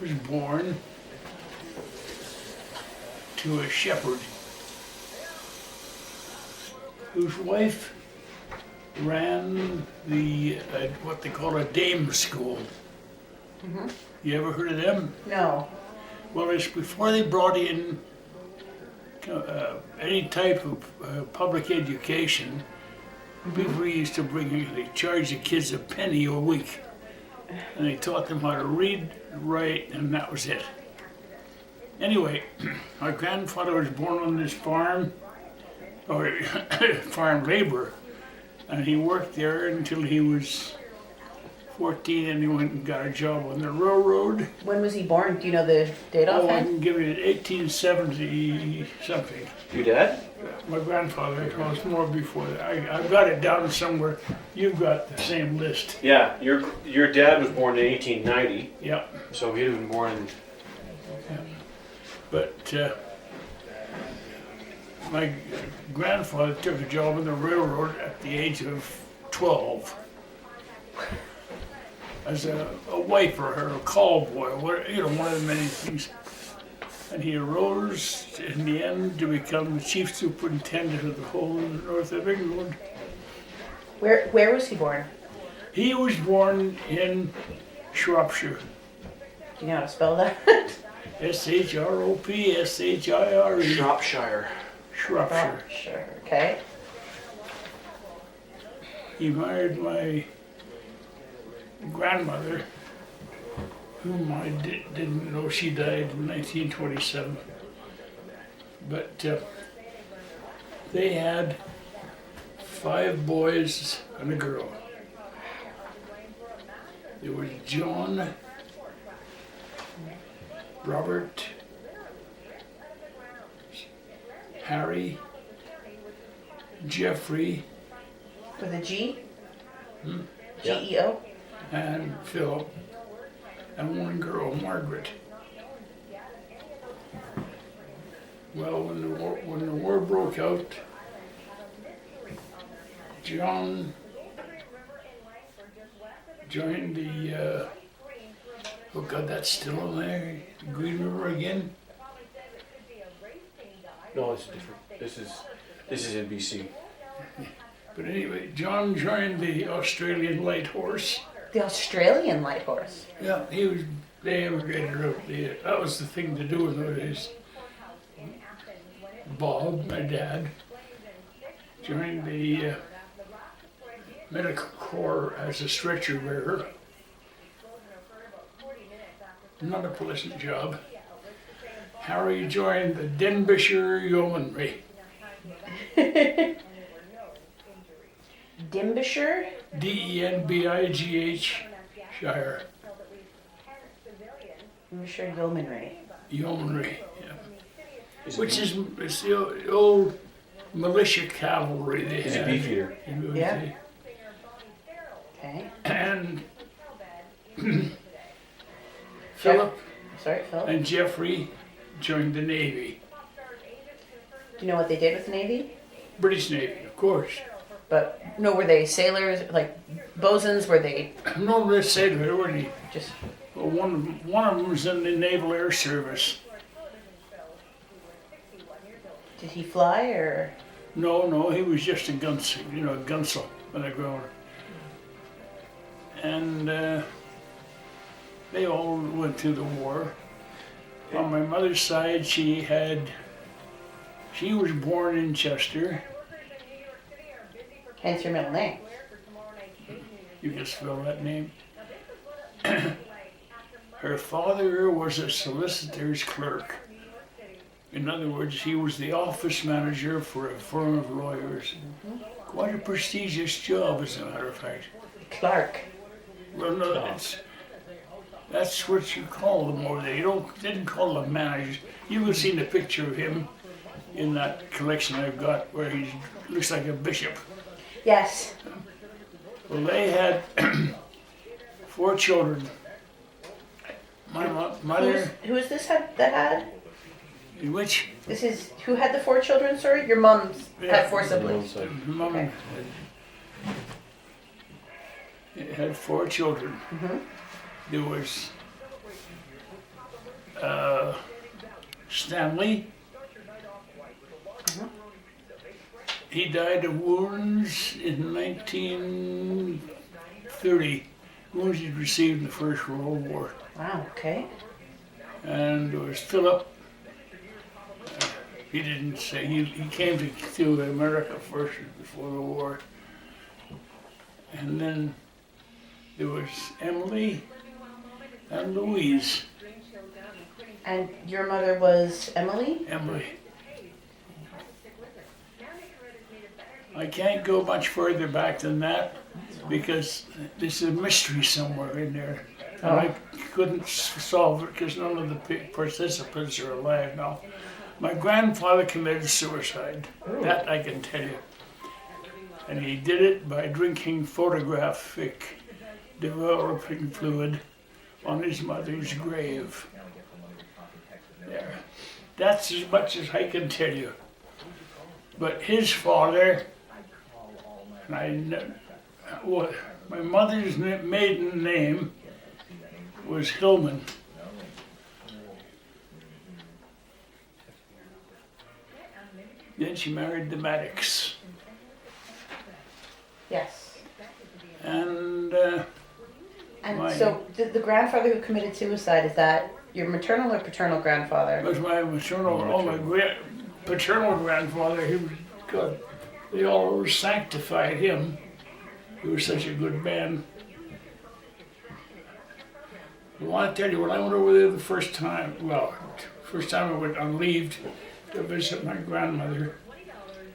was born to a shepherd whose wife ran the what they call a dame school. Mm-hmm. You ever heard of them? No. Well, it's before they brought in any type of public education. People used to they charged the kids a penny a week, and they taught them how to read, write, and that was it. Anyway, my grandfather was born on this farm, or farm labor, and he worked there until he was 14, and he went and got a job on the railroad. When was he born? Do you know the date Oh, I offhand? can give you 1870 something. Your dad? My grandfather, it was more before that. I've got it down somewhere. You've got the same list. Yeah, your dad was born in 1890, Yeah. so he'd have been born in. But my grandfather took a job on the railroad at the age of 12 as a wiper or a call boy, one of the many things. And he arose in the end to become the chief superintendent of the whole north of England. Where was he born? He was born in Shropshire. Do you know how to spell that? Shropshire. Shropshire. Shropshire. Sure. Okay. He married my grandmother, whom I didn't know. She died in 1927. But they had 5 boys and a girl. There was John, Robert, Harry, Jeffrey, With a G? Hmm? G-E-O? and Philip, and one girl, Margaret. Well, when the war broke out, John joined the oh God, that's still in there, the Green River again. No, it's different. This is in BC. But anyway, John joined the Australian Light Horse. The Australian light horse. Yeah, they emigrated out. That was the thing to do in those days. Bob, my dad, joined the medical corps as a stretcher bearer. Not a pleasant job. Harry joined the Denbighshire Yeomanry. Denbighshire? Denbigh Shire. Denbighshire Yeomanry. Yeomanry, yeah. Which is it's the old militia cavalry they He's a had. beefeater. Yeah. Okay. And Philip Sorry, Phil. and Jeffrey joined the Navy. Do you know what they did with the Navy? British Navy, of course. But, no, were they sailors, like bosuns? Were they No, they said they already. just... Well, one of them was in the Naval Air Service. Did he fly, or... No, he was just a gunsel on the ground. And they all went through the war. On my mother's side, she was born in Chester. Hence your middle name. You can spell that name. Her father was a solicitor's clerk. In other words, he was the office manager for a firm of lawyers. Quite a prestigious job, as a matter of fact. Clark. Well, no, that's what you call them over there. Didn't call them managers. You would have seen a picture of him in that collection I've got where he looks like a bishop. Yes. Well, they had 4 children. My mother, Who is this that had? which This is... Who had the 4 children, sorry? Your mom's had 4 siblings. Mom Okay. had 4 children. Mm-hmm. There was Stanley. He died of wounds in 1930, wounds he'd received in the First World War. Wow, okay. And there was Philip. He didn't say, he came to America first before the war. And then there was Emily and Louise. And your mother was Emily? Emily. I can't go much further back than that because there's a mystery somewhere in there. And I couldn't solve it because none of the participants are alive now. My grandfather committed suicide. That I can tell you. And he did it by drinking photographic developing fluid on his mother's grave. There. That's as much as I can tell you. But his father, my mother's maiden name was Hillman. Then she married the Maddocks. Yes. And so the grandfather who committed suicide, is that your maternal or paternal grandfather? was my maternal, paternal grandfather. He was good. They all sanctified him. He was such a good man. I want to tell you, when I went over there the first time I went on leave to visit my grandmother,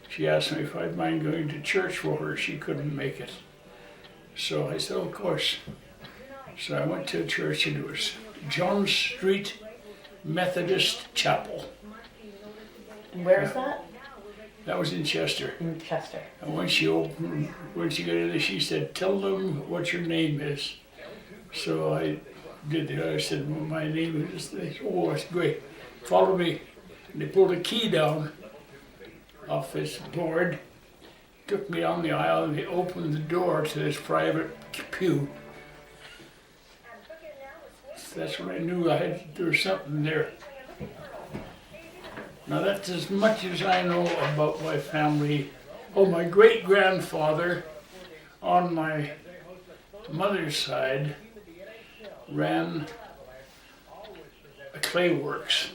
she asked me if I'd mind going to church for her. She couldn't make it. So I said, of course. So I went to church, and it was Jones Street Methodist Chapel. And where is that? That was in Chester. In Chester. And when she got in there, she said, tell them what your name is. So I did that. I said, well, my name is this. Oh, that's great. Follow me. And they pulled a key down off this board, took me down the aisle, and they opened the door to this private pew. So that's when I knew there was something there. Now that's as much as I know about my family. Oh, my great-grandfather on my mother's side ran a clay works,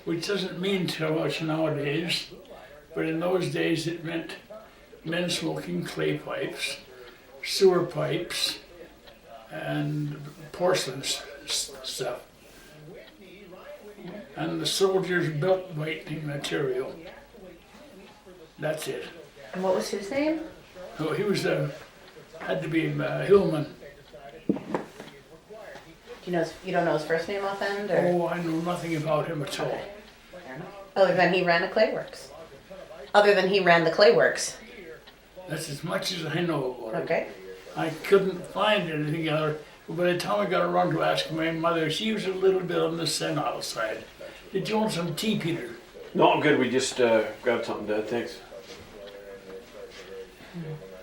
which doesn't mean too much nowadays, but in those days it meant men smoking clay pipes, sewer pipes, and porcelain stuff. And the soldiers built whitening material. That's it. And what was his name? So he was had to be Hillman. You don't know his first name offhand, or? Oh, I know nothing about him at all. Other than he ran the clay works. Other than he ran the clay works. That's as much as I know about it. Okay. I couldn't find anything other. By the time I got around to asking my mother, she was a little bit on the senile side. Did you want some tea, Peter? No, I'm good. We just grabbed something, Dad. Thanks.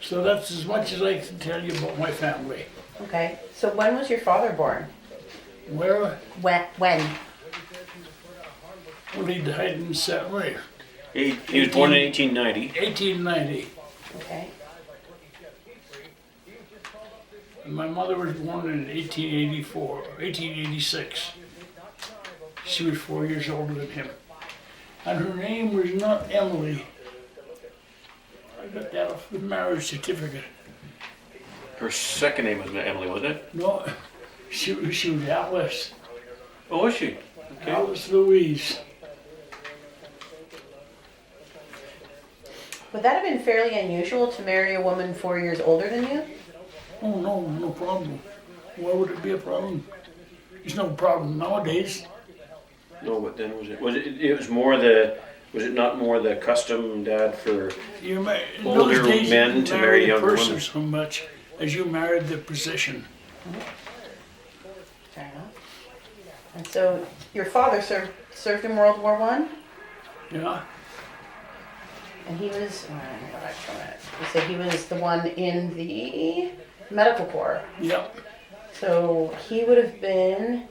So that's as much as I can tell you about my family. Okay. So when was your father born? Where? When? Well, he died in Wait, He was born in 1890. 1890. Okay. And my mother was born in 1886. She was 4 years older than him. And her name was not Emily. I got that off the marriage certificate. Her second name was Emily, wasn't it? No, she was Alice. Oh, was she? Okay. Alice Louise. Would that have been fairly unusual to marry a woman 4 years older than you? Oh, no problem. Why would it be a problem? There's no problem nowadays. No, but then was it not more the custom, Dad, for In older those days, men you to didn't marry the younger person women? so much as you married the position. Fair enough. And so your father served in World War I, Yeah, and he was. Oh, let me go back from it. You said he was the one in the medical corps. yep. So he would have been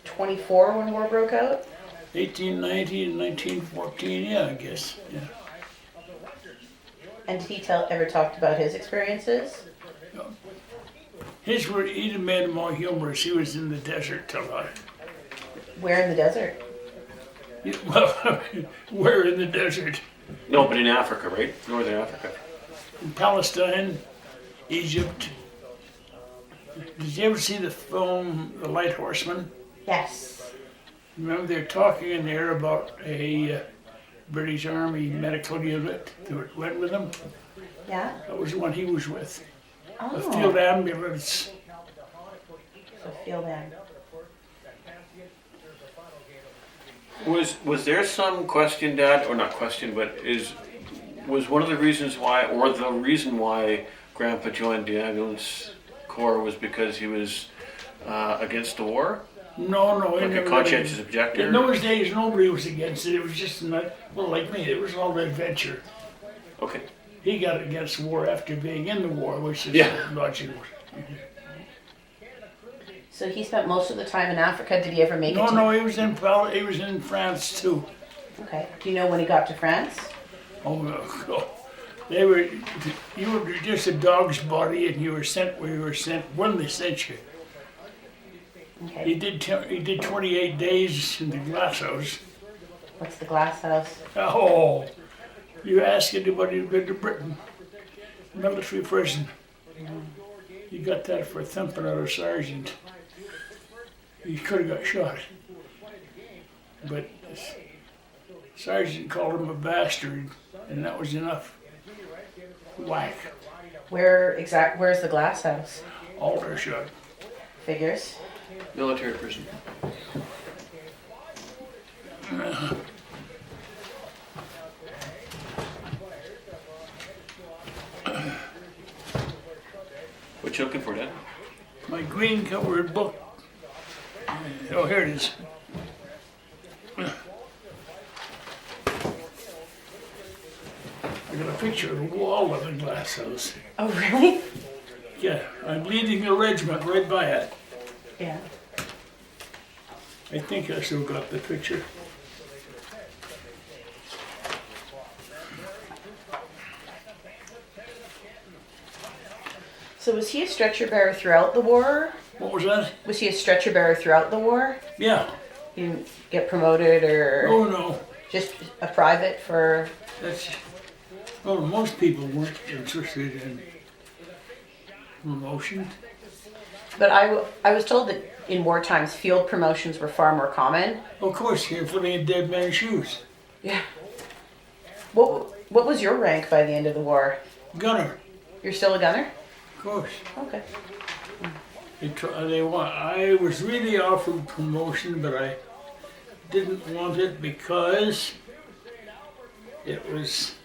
24 when war broke out. 1890 and 1914, yeah, I guess. Yeah. And did he ever talked about his experiences? His were, he'd have made them more humorous. He was in the desert a lot. Where in the desert? Well, where in the desert? No, but in Africa, right? Northern Africa. In Palestine, Egypt. Did you ever see the film The Light Horseman? Yes. Remember they're talking in there about a British Army medical unit that went with him? Yeah? That was the one he was with. Oh. A field ambulance. So field am. Was there some question, Dad, or not question, but was one of the reasons why, or the reason why Grandpa joined the ambulance corps was because he was against the war? No, Like a conscientious objector? In those days, nobody was against it. It was just not, well, like me, it was all adventure. Okay. He got against war after being in the war, which is Yeah. logical. So he spent most of the time in Africa. Did he ever make it No, to... no, he was in France too. Okay. Do you know when he got to France? Oh, no. You were just a dog's body, and you were sent where you were sent when they sent you. Okay. He did 28 days in the glass house. What's the glass house? Oh, you ask anybody who's been to Britain, military prison. You got that for thumping out a sergeant. He could have got shot, but the sergeant called him a bastard, and that was enough. Whack. Where's the glass house? Aldershot. Figures. Military prison. What you looking for, Dad? My green covered book. Oh, here it is. I got a picture of the wall of the glass house. Oh, really? Yeah, I'm leading a regiment right by it. Yeah. I think I still got the picture. So was he a stretcher bearer throughout the war? What was that? Was he a stretcher bearer throughout the war? Yeah. He didn't get promoted or Oh no, just a private for... that's. Well, most people weren't interested in promotion. But I was told that in war times, field promotions were far more common. Of course, you're putting in dead man's shoes. Yeah. What was your rank by the end of the war? Gunner, You're still a gunner? of course. Okay. I was really offered promotion, but I didn't want it because it was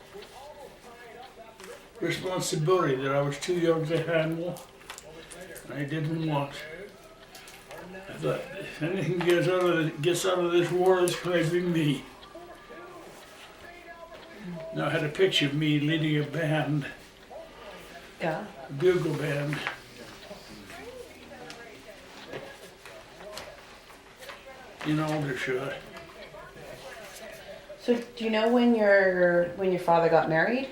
responsibility that I was too young to handle. I didn't want. I thought if anything gets out of this war, it's going to be me. Now I had a picture of me leading a band, Yeah. a bugle band. In Aldershot. So do you know when your father got married?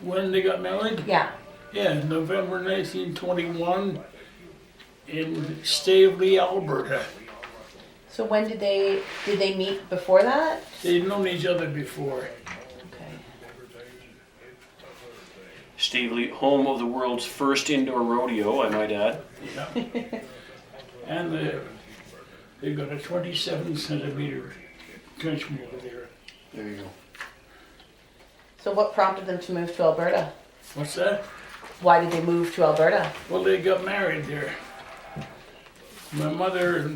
When they got married? Yeah. Yeah, November 1921 in Stavely, Alberta. So when did they meet before that? They'd known each other before. Okay. Stavely, home of the world's first indoor rodeo, I might add. Yeah. And they've got a 27 centimeter trench mortar there. There you go. So what prompted them to move to Alberta? What's that? Why did they move to Alberta? Well, they got married there. My mother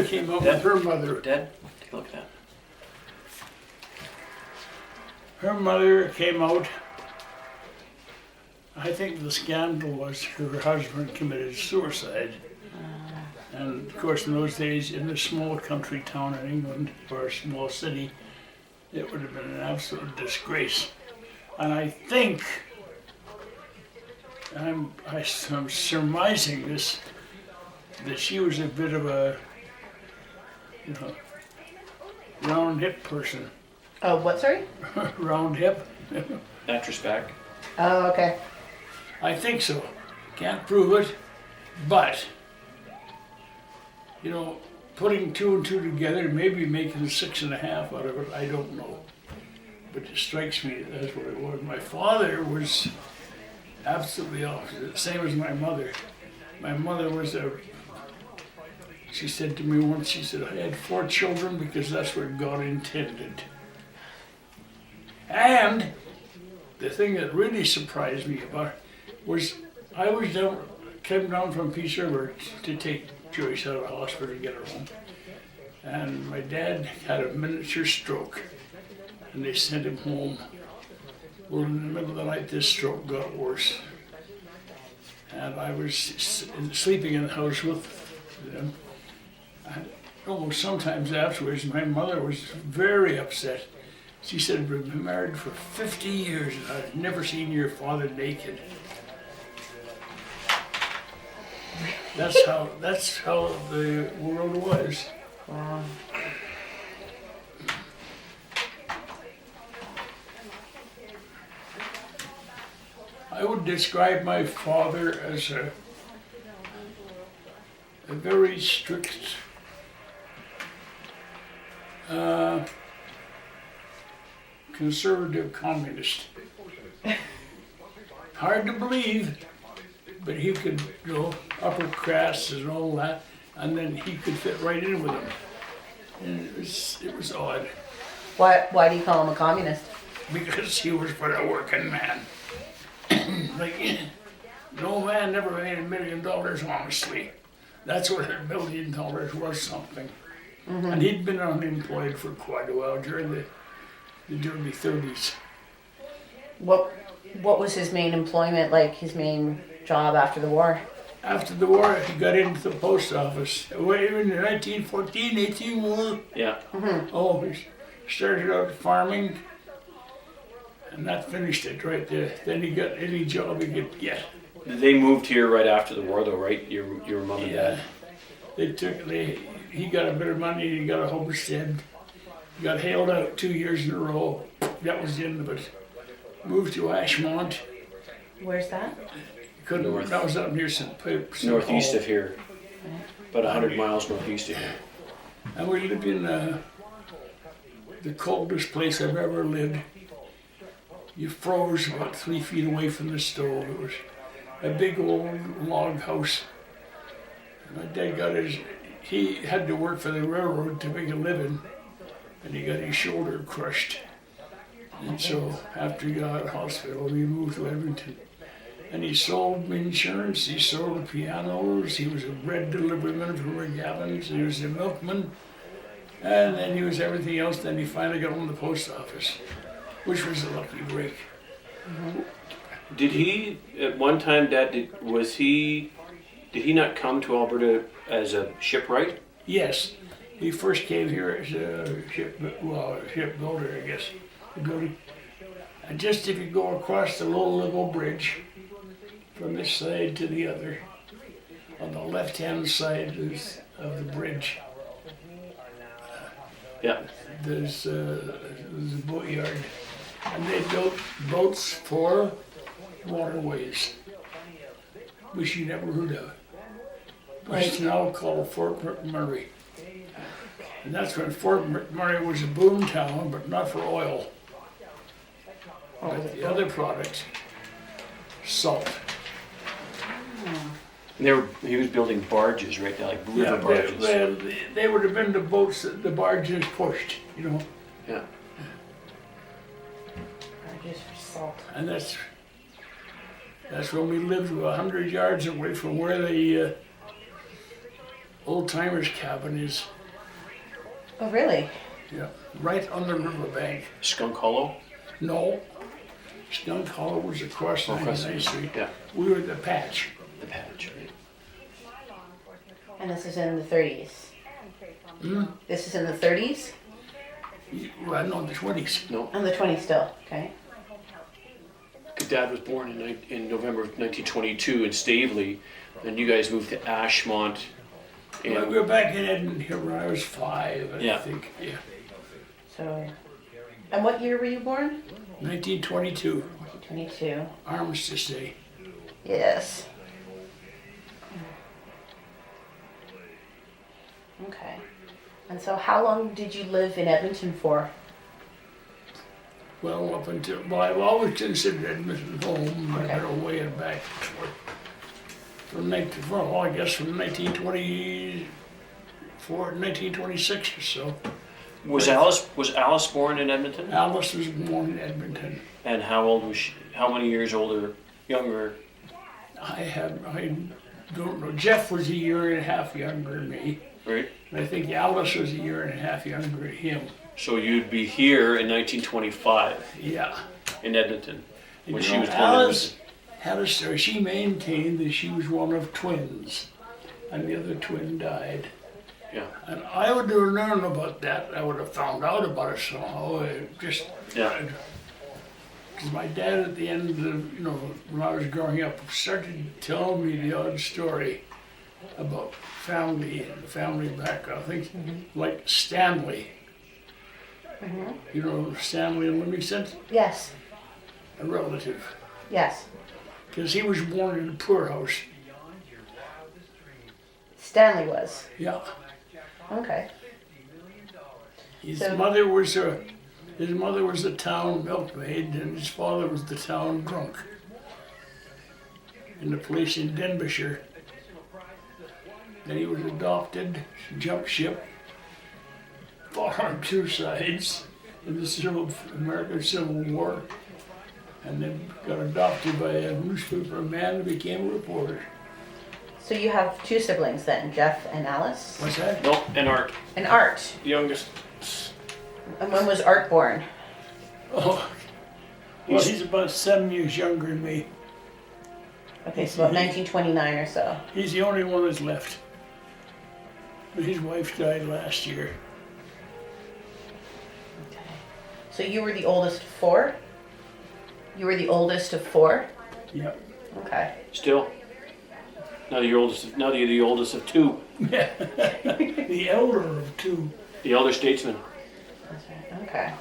came up with her mother. Dad, take a look at that. Her mother came out. I think the scandal was her husband committed suicide. And of course, in those days, in a small country town in England or a small city, it would have been an absolute disgrace. And I think, I'm surmising this, that she was a bit of a, round hip person. Oh, what, sorry? Round hip. Mattress back. Oh, okay. I think so. Can't prove it, but you know, putting 2 and 2 together, maybe making 6.5 out of it, I don't know. But it strikes me that's what it was. My father was absolutely opposite, same as my mother. My mother was she said to me once, she said, I had 4 children because that's what God intended. And the thing that really surprised me about it was I came down from Peace River to take Joyce out of the hospital to get her home. And my dad had a miniature stroke and they sent him home. Well, in the middle of the night, this stroke got worse. And I was sleeping in the house with them. And sometimes afterwards, my mother was very upset. She said, we've been married for 50 years and I've never seen your father naked. That's how the world was. Wow. I would describe my father as a very strict, conservative communist. Hard to believe, but he could, upper crust and all that, and then he could fit right in with them. And it was odd, Why do you call him a communist? because he was for the working man. Like, no man never made $1 million honestly. That's what $1 million was something. Mm-hmm. And he'd been unemployed for quite a while during the early 30s. What was his main employment, like his main job after the war? After the war, he got into the post office. In 1914, 18 war. Yeah. Mm-hmm. Oh, he started out farming, and that finished it right there. Then he got any job he could get. They moved here right after the war, though, right? Your mom and dad. He got a bit of money. He got a homestead. He got hailed out 2 years in a row. That was the end of it. Moved to Ashmont. Where's that? North. That was up near St. Northeast Paul. of here, about 100 miles northeast of here. And we lived in the coldest place I've ever lived. You froze about 3 feet away from the stove. It was a big old log house. My dad he had to work for the railroad to make a living, and he got his shoulder crushed. And so after he got out of hospital, he moved to Edmonton. And he sold insurance, he sold pianos, he was a bread deliveryman for McGavin's, he was a milkman, and then he was everything else. Then he finally got on the post office, which was a lucky break. Mm-hmm. Did he, at one time, Dad, did he not come to Alberta as a shipwright? Yes, he first came here as a shipbuilder, I guess. And just if you go across the Low Level Bridge, from this side to the other, on the left-hand side of the bridge, there's a boatyard, and they built boats for waterways, which you never heard of. It's now called Fort McMurray. And that's when Fort McMurray was a boom town, but not for oil. But the other product, salt. He was building barges, right? Like river barges. They would have been the boats that the barges pushed, Yeah. Barges for salt. And that's when we lived 100 yards away from where the old timers cabin is. Oh, really? Yeah, right on the riverbank. Skunk Hollow? No, Skunk Hollow was across 99th Street. Yeah. We were the patch. The patch, right? And this is in the 30s? Hmm? This is in the 30s? Well, no, the 20s. No. And the 20s still, okay. Dad was born in November of 1922 in Staveley, and you guys moved to Ashmont. Well, we were back in Edmonton here when I was 5, I Yeah. think. Yeah. So, and what year were you born? 1922, 22. Armistice Day. Yes. Okay. And so how long did you live in Edmonton for? Well, I've always considered Edmonton home. Okay. I got away and back from 1924, 1926 or so. Was Alice born in Edmonton? Alice was born in Edmonton. And how old was she? How many years younger? I don't know. Jeff was a year and a half younger than me. Right. And I think Alice was a year and a half younger than him. So you'd be here in 1925 Yeah. in Edmonton when You she know, was born in Alice Edmonton. had a story. She maintained that she was one of twins, and the other twin died. Yeah. And I would have known about that. I would have found out about it somehow. Yeah. Because my dad, at the end of when I was growing up, started telling me the odd story about family background. I think like Stanley. You know Stanley and Livingston, Yes. a relative. Yes. Because he was born in a poorhouse. Stanley was. Yeah. Okay. His So- mother was a town milkmaid, and his father was the town drunk. In the place in Denbighshire. Then he was adopted, jumped ship, fought on two sides in the American Civil War, and then got adopted by a newspaper man and became a reporter. So you have two siblings then, Jeff and Alice? What's that? No, and Art, And Art. youngest. And when was Art born? Oh, well, he's about 7 years younger than me. Okay, so about 1929 or so. He's the only one that's left. But his wife died last year. Okay. So you were the oldest of four? You were the oldest of four? Yep. Okay. Still. Now you're the oldest of two. The elder of two. The elder statesman. That's right. Okay.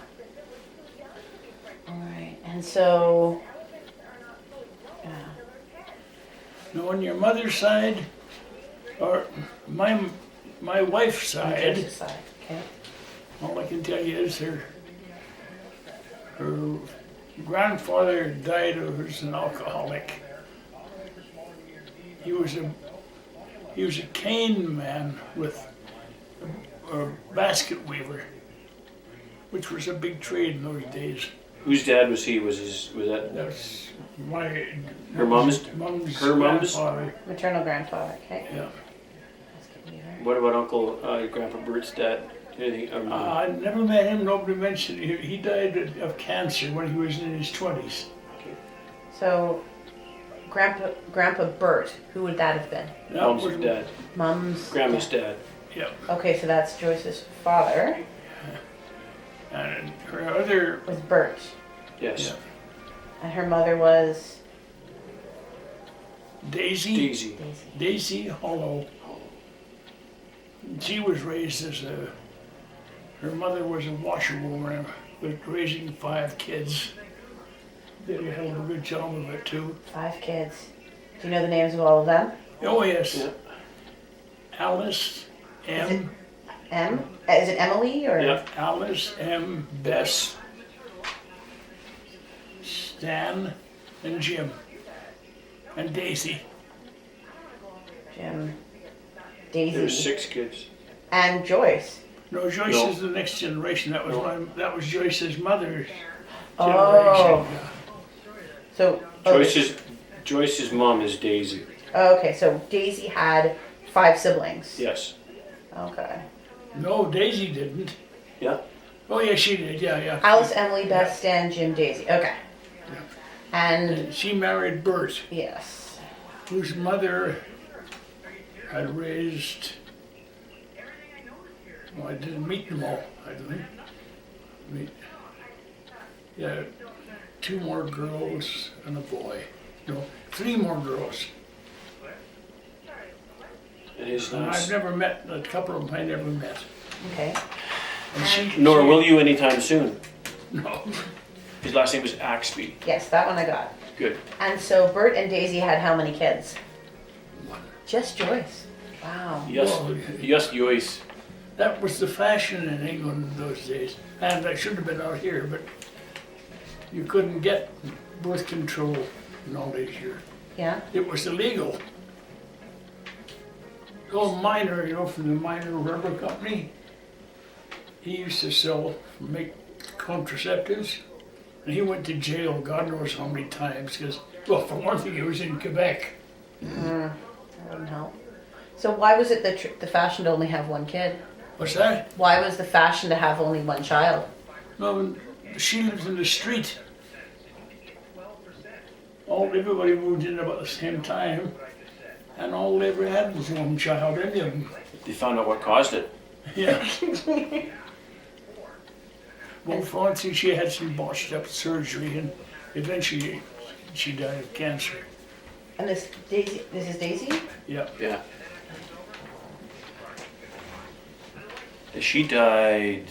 All right. And so, Now on your mother's side, or my wife's side, Jeff's side. Okay. all I can tell you is her grandfather died as an alcoholic. He was a cane man with a basket weaver, which was a big trade in those days. Whose dad was he? Was that That's her mom's? Her mom's? grandfather. Maternal grandfather. Okay. Yeah. Basket weaver. What about Grandpa Bert's dad? Anything? I never met him. Nobody mentioned it. He died of cancer when he was in his 20s. So, Grandpa Bert, who would that have been? That Mom's was- dad. Mom's. Grandma's dad. Yeah. Okay, so that's Joyce's father. And her other, Was Bert, Yes. yeah, and her mother was Daisy. Daisy. Daisy. Daisy Hollow. She was raised as her mother was a washerwoman with raising 5 kids. Did a hell of a good job of it too. 5 kids. Do you know the names of all of them? Oh yes. Yeah. Alice M. M? Is it Emily or? Yeah. Alice M. Bess. Stan and Jim. And Daisy. Jim. Daisy. There's 6 kids. And Joyce. No, Joyce No. is the next generation. That was No. that was Joyce's mother's Oh. generation. So. oh, Joyce's mom is Daisy. Oh, okay, so Daisy had 5 siblings. Yes. Okay. No, Daisy didn't. Yeah. Oh yeah, she did. Yeah. Alice, Emily, Beth, Stan, Jim, Daisy. Okay. And And she married Bert, yes. whose mother had raised. Well, I didn't meet them all. I didn't meet. Yeah, 2 more girls and a boy. No, 3 more girls. And his And I've last. never met a couple of them. I never met. Okay. And she, Nor will you anytime soon. No. His last name is Axby. Yes, that one I got. Good. And so Bert and Daisy had how many kids? Just Joyce. Wow. Yes, Well, yes, Joyce. That was the fashion in England in those days. And I should have been out here, but you couldn't get birth control in all these years. Yeah. It was illegal. Old miner, from the Miner Rubber Company, he used to make contraceptives, and he went to jail God knows how many times, because, well, for one thing, he was in Quebec. That wouldn't help. So why was it the fashion to only have one kid? What's that? Why was the fashion to have only one child? No, she lives in the street. Everybody moved in about the same time, and all they ever had was one child, any of them. They found out what caused it. Yeah. Well, Francie, she had some botched up surgery, and eventually she died of cancer. And this is Daisy? Yeah. Yeah. She died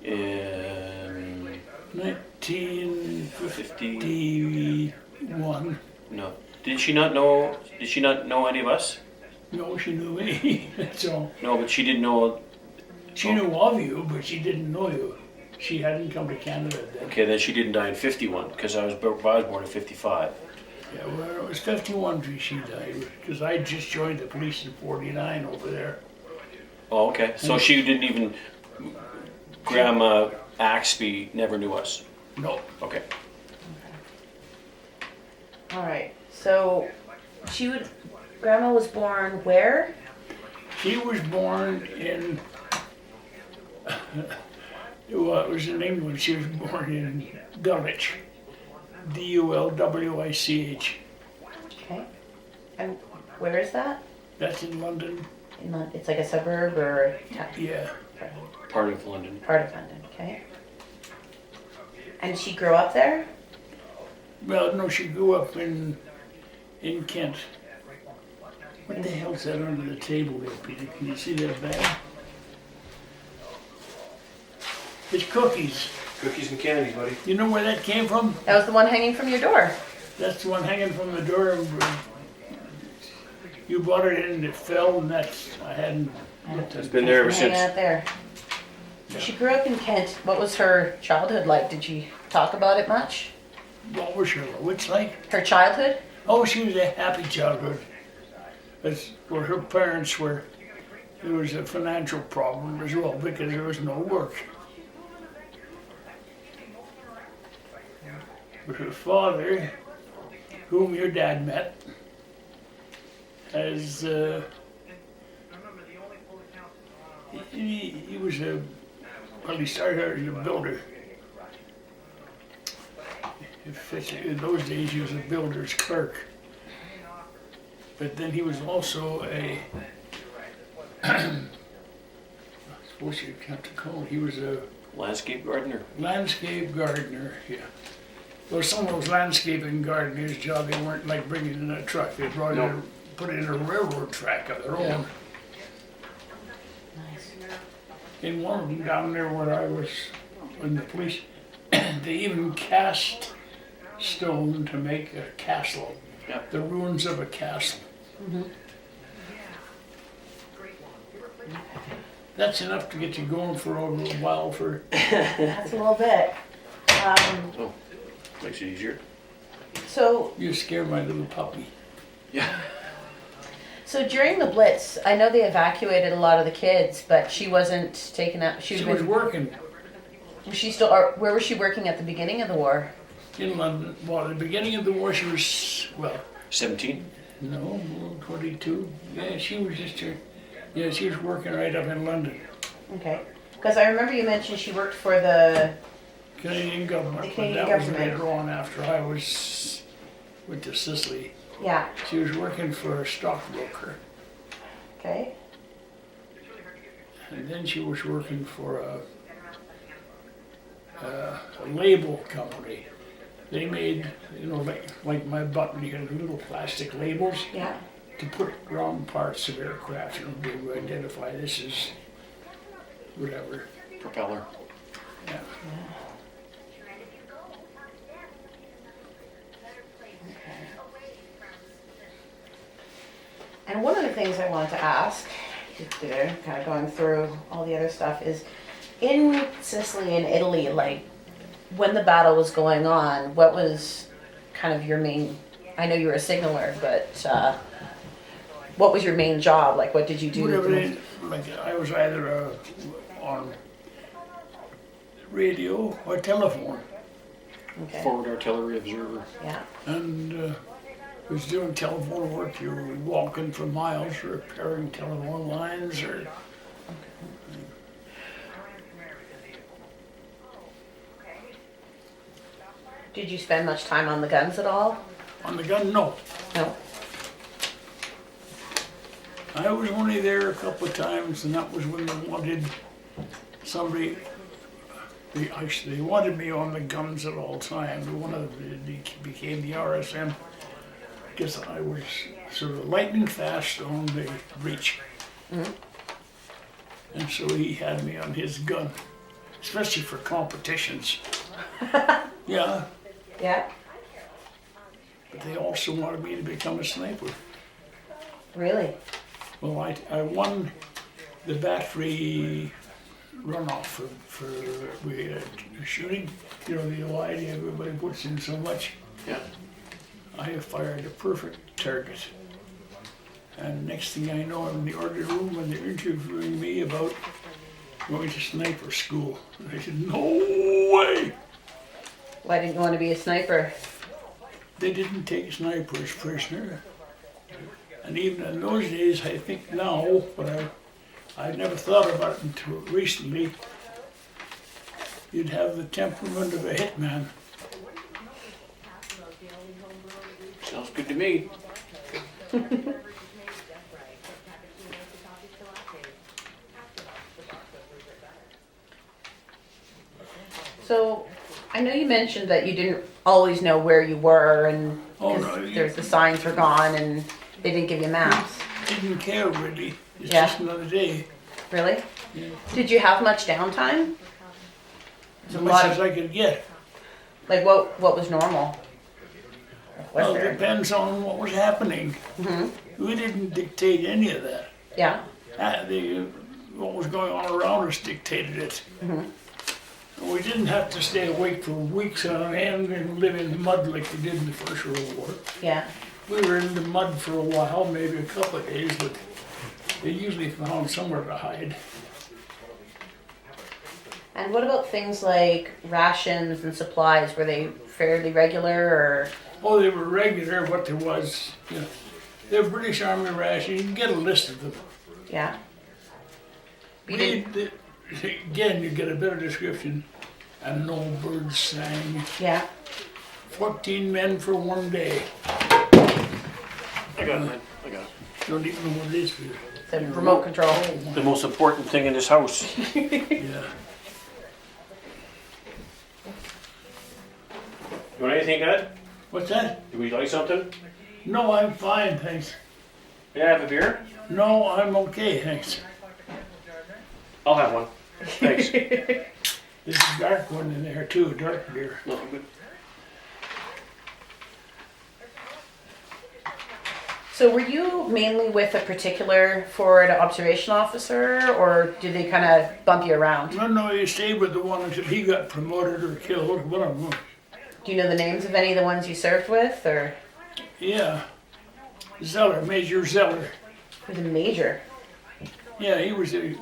in 1951. no. Did she not know any of us? No, she knew me. That's all. No, but she didn't know. She knew of you, but she didn't know you. She hadn't come to Canada then. Okay, then she didn't die in 51 because I was born in 55. Yeah, well, it was 51 when she died, because I just joined the police in 49 over there. Oh, okay. So she didn't even. Grandma Axby never knew us. No, Okay. All right. So Grandma was born where? she was born in, well, it was in England. She was born in Dulwich, Dulwich. Okay. And where is that? That's in London. It's like a suburb or Yeah, Part of London. part of London. Okay. And she grew up there? well, no, she grew up in Kent. What the hell's that under the table there, Peter? Can you see that bag? It's cookies. Cookies and candy, buddy. You know where that came from? That was the one hanging from your door. That's the one hanging from the door. You brought it in and it fell, and I hadn't looked at It's it. been there ever Hanging since. out there. So she grew up in Kent. What was her childhood like? Did she talk about it much? What was her, what's like? Her childhood? Oh, she was a happy childhood. That's where her parents were. There was a financial problem as well because there was no work. But her father, whom your dad met, has he was he started out as a builder. In those days, he was a builder's clerk. But then he was also I suppose you have to call it, he was a Landscape gardener. landscape gardener, yeah. Well, some of those landscaping gardeners' job, they weren't like bringing in a truck, they brought in, put in a railroad track of their own. Nice. In one of them down there where I was in the police, they even cast stone to make a castle, Yeah. the ruins of a castle. That's enough to get you going for a little while for, That's a little bit. Oh, makes it easier. So you scare my little puppy. Yeah. So during the Blitz, I know they evacuated a lot of the kids, but she wasn't taken out. She was working Was she still? Or where was she working at the beginning of the war? in London. Well, at the beginning of the war, she was, well, 17. no, 22. Yeah, she was just here. Yeah, she was working right up in London. Okay. Because I remember you mentioned she worked for the. Canadian government, The but Canadian that was government. later on after I was went to Sicily. Yeah. She was working for a stockbroker, Okay. and then she was working for a label company. They made, like my button here, little plastic labels Yeah. to put wrong parts of aircraft, they would identify this as whatever. Propeller. Yeah. And one of the things I wanted to ask, kind of going through all the other stuff, is in Sicily and Italy, like when the battle was going on, what was kind of your main? I know you were a signaler, but what was your main job? Like, what did you do? Whatever they, like I was either on radio or telephone, Okay. Forward artillery observer. Yeah. and was doing telephone work. You were walking for miles, repairing telephone lines, or Did you spend much time on the guns at all? on the gun. No, No. I was only there a couple of times, and that was when they wanted somebody. They wanted me on the guns at all times. One of they became the RSM. Guess I was sort of lightning fast on the breech, and so he had me on his gun, especially for competitions. Yeah, Yeah. but they also wanted me to become a sniper. Really? Well, I won the battery runoff for shooting. You know, the line everybody puts in so much. Yeah. I have fired a perfect target. And next thing I know, I'm in the order room and they're interviewing me about going to sniper school. And I said, no way! Why didn't you want to be a sniper? They didn't take snipers prisoner. And even in those days, I think now, but I never thought about it until recently, you'd have the temperament of a hitman. Sounds good to me. So, I know you mentioned that you didn't always know where you were, and Oh, 'cause no, there's the signs were gone, and they didn't give you maps. Didn't care really. It's Yeah. just another day. Really? Yeah. Did you have much downtime? As a much lot as of, I could get. like what was normal? Was Well, it there? depends on what was happening. We didn't dictate any of that. Yeah. What was going on around us dictated it. And we didn't have to stay awake for weeks on end and live in the mud like we did in the First World War. Yeah. We were in the mud for a while, maybe a couple of days, but they usually found somewhere to hide. And what about things like rations and supplies? Were they fairly regular, or? Oh, they were regular, what there was. You know, they're British Army rations. You can get a list of them. Yeah. You didn't- Again, you get a better description. And no birds sang. Yeah. 14 men for one day. I got it, man. I got it. Don't even know what it is for you. The remote control. The most important thing in this house. Yeah. You want anything, Ed? What's that? Do we like something? No, I'm fine, thanks. May I have a beer? No, I'm okay, thanks. I'll have one. Thanks. There's a dark one in there too, dark beer. No, I'm good. So were you mainly with a particular forward observation officer, or did they kind of bump you around? No, you stayed with the one until he got promoted or killed, one of them. Do you know the names of any of the ones you served with, or Yeah. Zeller, Major Zeller. who's a major? Yeah, he was a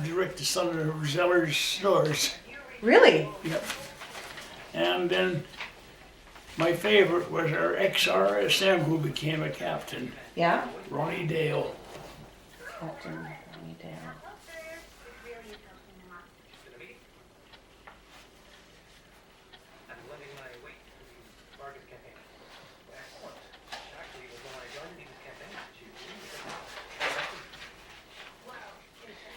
direct son of Zeller's stores. Really? Yep. And then my favorite was our ex-RSM who became a captain, Yeah. Ronnie Dale. Captain Ronnie Dale.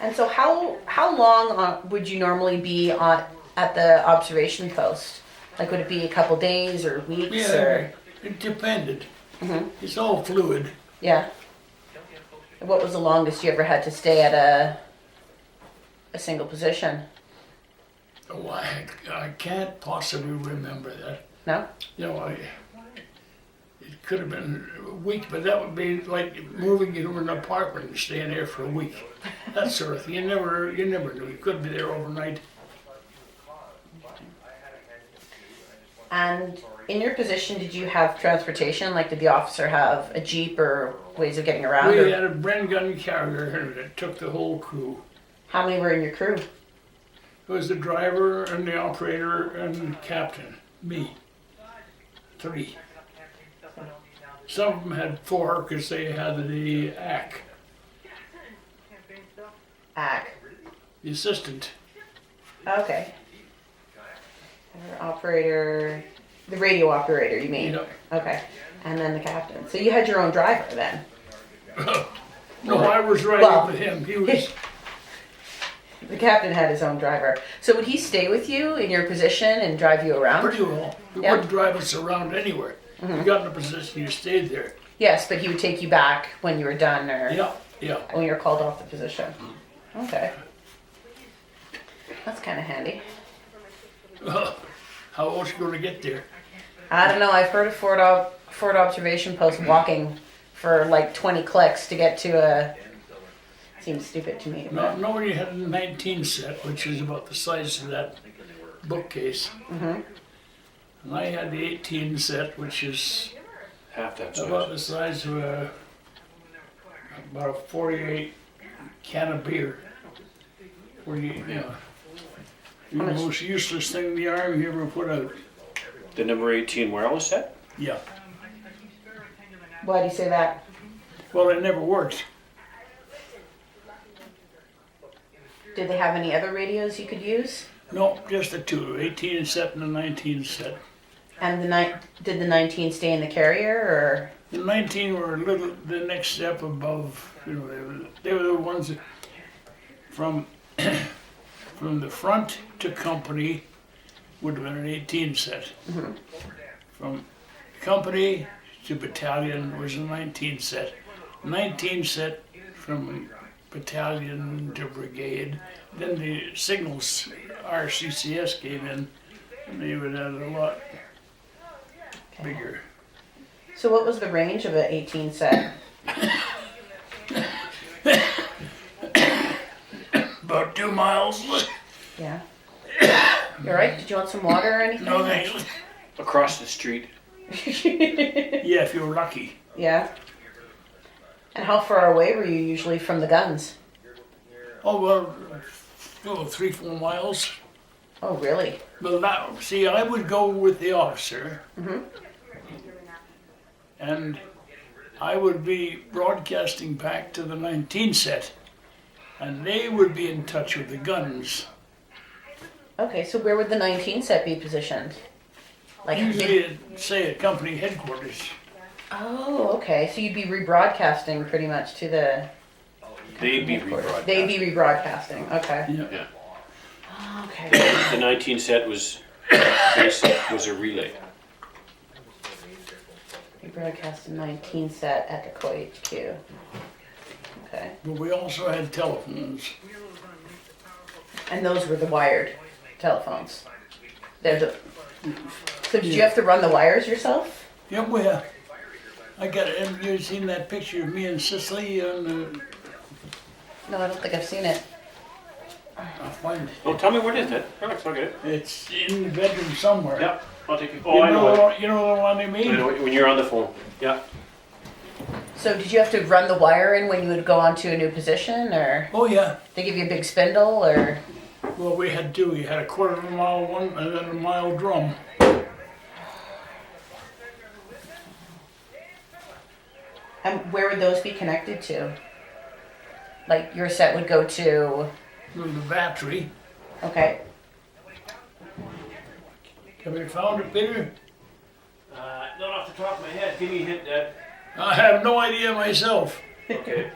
And so how long would you normally be at the observation post? Like, would it be a couple days or weeks Yeah, or? it depended. Mhm. It's all fluid. Yeah. What was the longest you ever had to stay at a single position? Oh, I can't possibly remember that. No? You know, it could have been a week, but that would be like moving into an apartment and staying there for a week. That sort of thing. You never knew. You could be there overnight. And in your position, did you have transportation? Like, did the officer have a Jeep or ways of getting around? We Or had a Bren gun carrier that took the whole crew. how many were in your crew? It was the driver and the operator and the captain. Me. 3. Some of them had 4 because they had the AC, AC. the assistant. Okay. Operator, the radio operator, you mean? You know. Okay. And then the captain. So you had your own driver then? No, I was riding Well- with him. He was. The captain had his own driver. So would he stay with you in your position and drive you around? Pretty well. He Yeah. wouldn't drive us around anywhere. You got in a position, you stayed there. Yes, but he would take you back when you were done or Yeah. when you were called off the position. Okay. That's kind of handy. How else you going to get there? I don't know. I've heard of Ford observation post walking for like 20 clicks to get to a. Seems stupid to me. But Nobody had a 19 set, which is about the size of that bookcase. And I had the 18 set, which is Half that about size. the size of about a 48 can of beer. Where you know, the How much- most useless thing in the army you ever put out. The number 18 wireless set? Yeah. why do you say that? Well, it never worked. Did they have any other radios you could use? No, just the 2, 18 set and the 19 set. And did the 19 stay in the carrier or? The 19 were a little the next step above. You know, they were the ones that from from the front to company would have been an 18 set. From company to battalion was a 19 set. 19 set from battalion to brigade. Then the signals RCCS came in, and they would have a lot bigger. So what was the range of an 18 set? About 2 miles. Yeah. You alright? Did you want some water or anything? No thanks. Across the street. Yeah, if you were lucky. Yeah. And how far away were you usually from the guns? Oh well, 3-4 miles. Oh, really? Well, now see, I would go with the officer, and I would be broadcasting back to the 19 set, and they would be in touch with the guns. Okay, so where would the 19 set be positioned? Like Usually, at, say at company headquarters. Oh, okay. So you'd be rebroadcasting pretty much to the. They'd be rebroadcast. They'd be rebroadcasting. Okay. Yeah. Yeah. Okay. The 19 set was a relay. Rebroadcast a 19 set at the COI HQ. Okay. But we also had telephones. And those were the wired telephones. They're the. So did you have to run the wires yourself? Yeah, well, I got it. Have you seen that picture of me and Cicely on the? No, I don't think I've seen it. I'll find it. Oh, tell me what is it? I'll get it. It's in the bedroom somewhere. Yeah, I'll take it. Oh, I know it. You know the one I mean? I know it. When you're on the phone. Yeah. So did you have to run the wire in when you would go onto a new position, or Oh yeah. they give you a big spindle, or? Well, we had two. We had a 1/4 mile one and then a mile drum. And where would those be connected to? Like your set would go to. With the battery. Okay. Have you found it, Peter? Not off the top of my head. Give me a hint, Dad. I have no idea myself. Okay.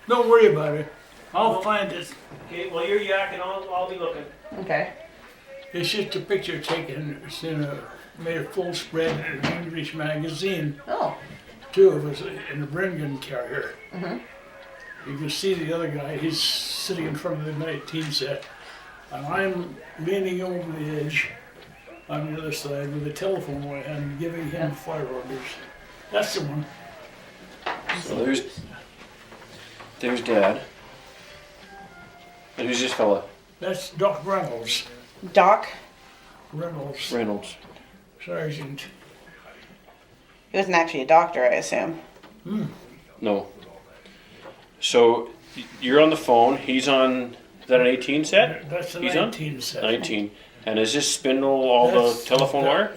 Don't worry about it. I'll find it. Okay, well, you're yakking. I'll be looking. Okay. It's just a picture taken. It's in made a full spread in an English magazine. Oh. 2 of us in a Brengan carrier. You can see the other guy, he's sitting in front of the 19 set, and I'm leaning over the edge on the other side with a telephone in my hand, giving him fire orders. That's the one. So there's Dad. And who's this fella? That's Doc Reynolds. Doc. Reynolds, Reynolds. Sergeant. He wasn't actually a doctor, I assume. No. So you're on the phone. He's on. Is that an 18 set? That's the He's on? 19 set. 19. And is this spindle all That's the telephone wire?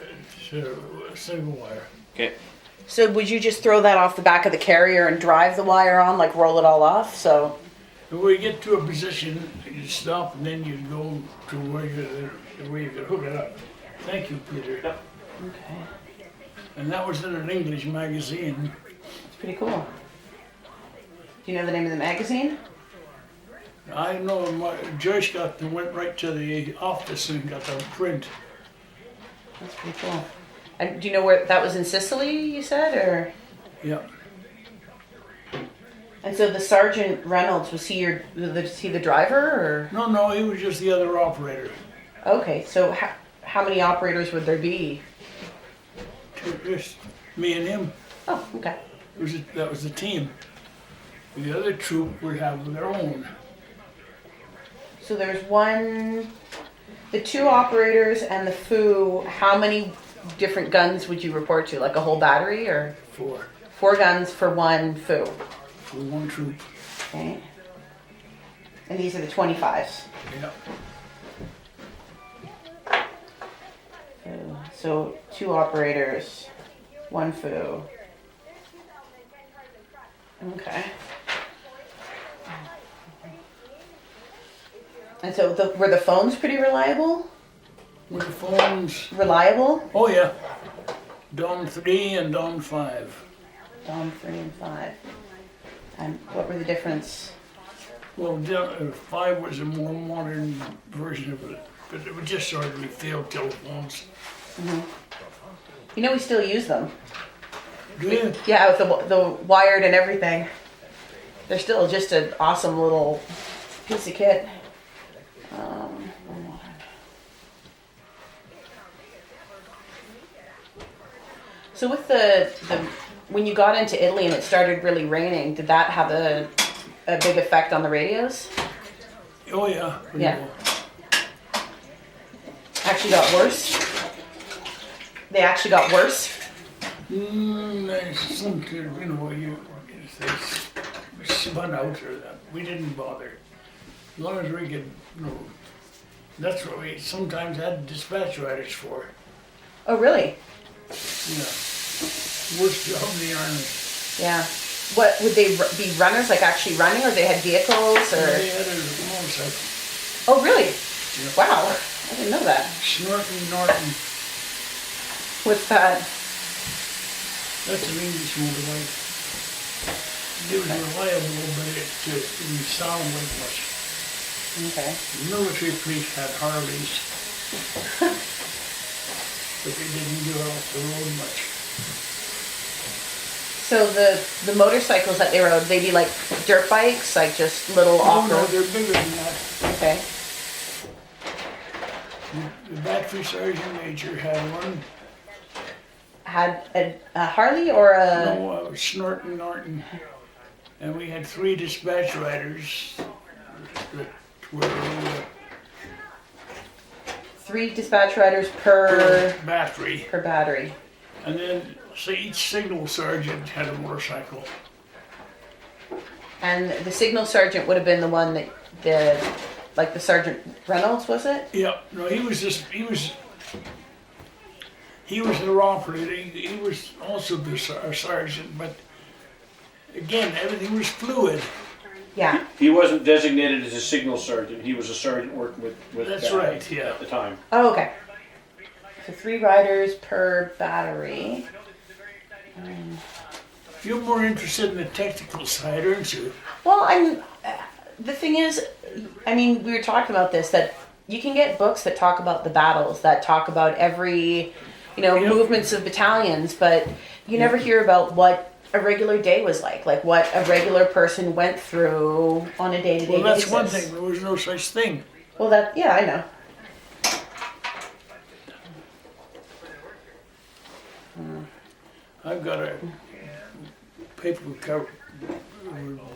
Single wire. Okay. So would you just throw that off the back of the carrier and drive the wire on, like roll it all off? So And when you get to a position, you stop and then you go to where you could hook it up. Thank you, Peter. okay, And that was in an English magazine. it's pretty cool. Do you know the name of the magazine? I know Joyce went right to the office and got the print. That's pretty cool. And do you know where that was in Sicily? You said, or Yeah. and so the Sergeant Reynolds was he the driver or? No, he was just the other operator. Okay, so how many operators would there be? Just me and him. Oh, okay. That was the team. The other troop would have their own. So there's the two operators and the FOO. How many different guns would you report to? Like a whole battery or? For 4 guns for one FOO. one troop. Okay. And these are the 25s. Yeah. So 2 operators, 1 FOO. Okay. And so were the phones pretty reliable? With the phones. Reliable? Oh yeah. Dawn 3 and Dawn 5. Dawn 3 and 5. And what were the difference? Well, 5 was a more modern version of it, but it was just sort of failed telephones. You know we still use them. Good. Yeah, with the wired and everything. They're still just an awesome little piece of kit. So with the when you got into Italy and it started really raining, did that have a big effect on the radios? Oh yeah. Yeah. Actually got worse? They actually got worse? Some kid, they spun out or that. We didn't bother. As long as we could, that's what we sometimes had dispatch riders for. Oh really? Yeah. Worst job in the army. Yeah. What would they be runners, like actually running, or they had vehicles, or? They had a motorcycle. Oh really? Yeah. Wow, I didn't know that. Snorting Norton. What's that? That's an English motorbike. It was reliable, but it didn't sound like much. Okay. The military police had Harleys, but they didn't go off the road much. So the motorcycles that they rode, they be like dirt bikes, like just little Oh no, off-road? they're bigger than that. Okay. The battery sergeant major had one. Had a Harley or a? No, Snorton Norton. And we had 3 dispatch riders that were 3 dispatch riders per battery. battery. And then each signal sergeant had a motorcycle. And the signal sergeant would have been the one that the Sergeant Reynolds, was it? Yeah, no, he was their operator. He was also the sergeant, but again, everything was fluid. Yeah. He wasn't designated as a signal sergeant. He was a sergeant working with That's Dad right, yeah. at the time. Oh, okay. So 3 riders per battery. You're more interested in the technical side, aren't you? Well, the thing is, we were talking about this, that you can get books that talk about the battles, that talk about every, Yep. movements of battalions, but you never hear about what a regular day was like what a regular person went through on a day-to-day Well, that's basis. one thing. There was no such thing. Well, that, yeah, I know. I've got a paper cover,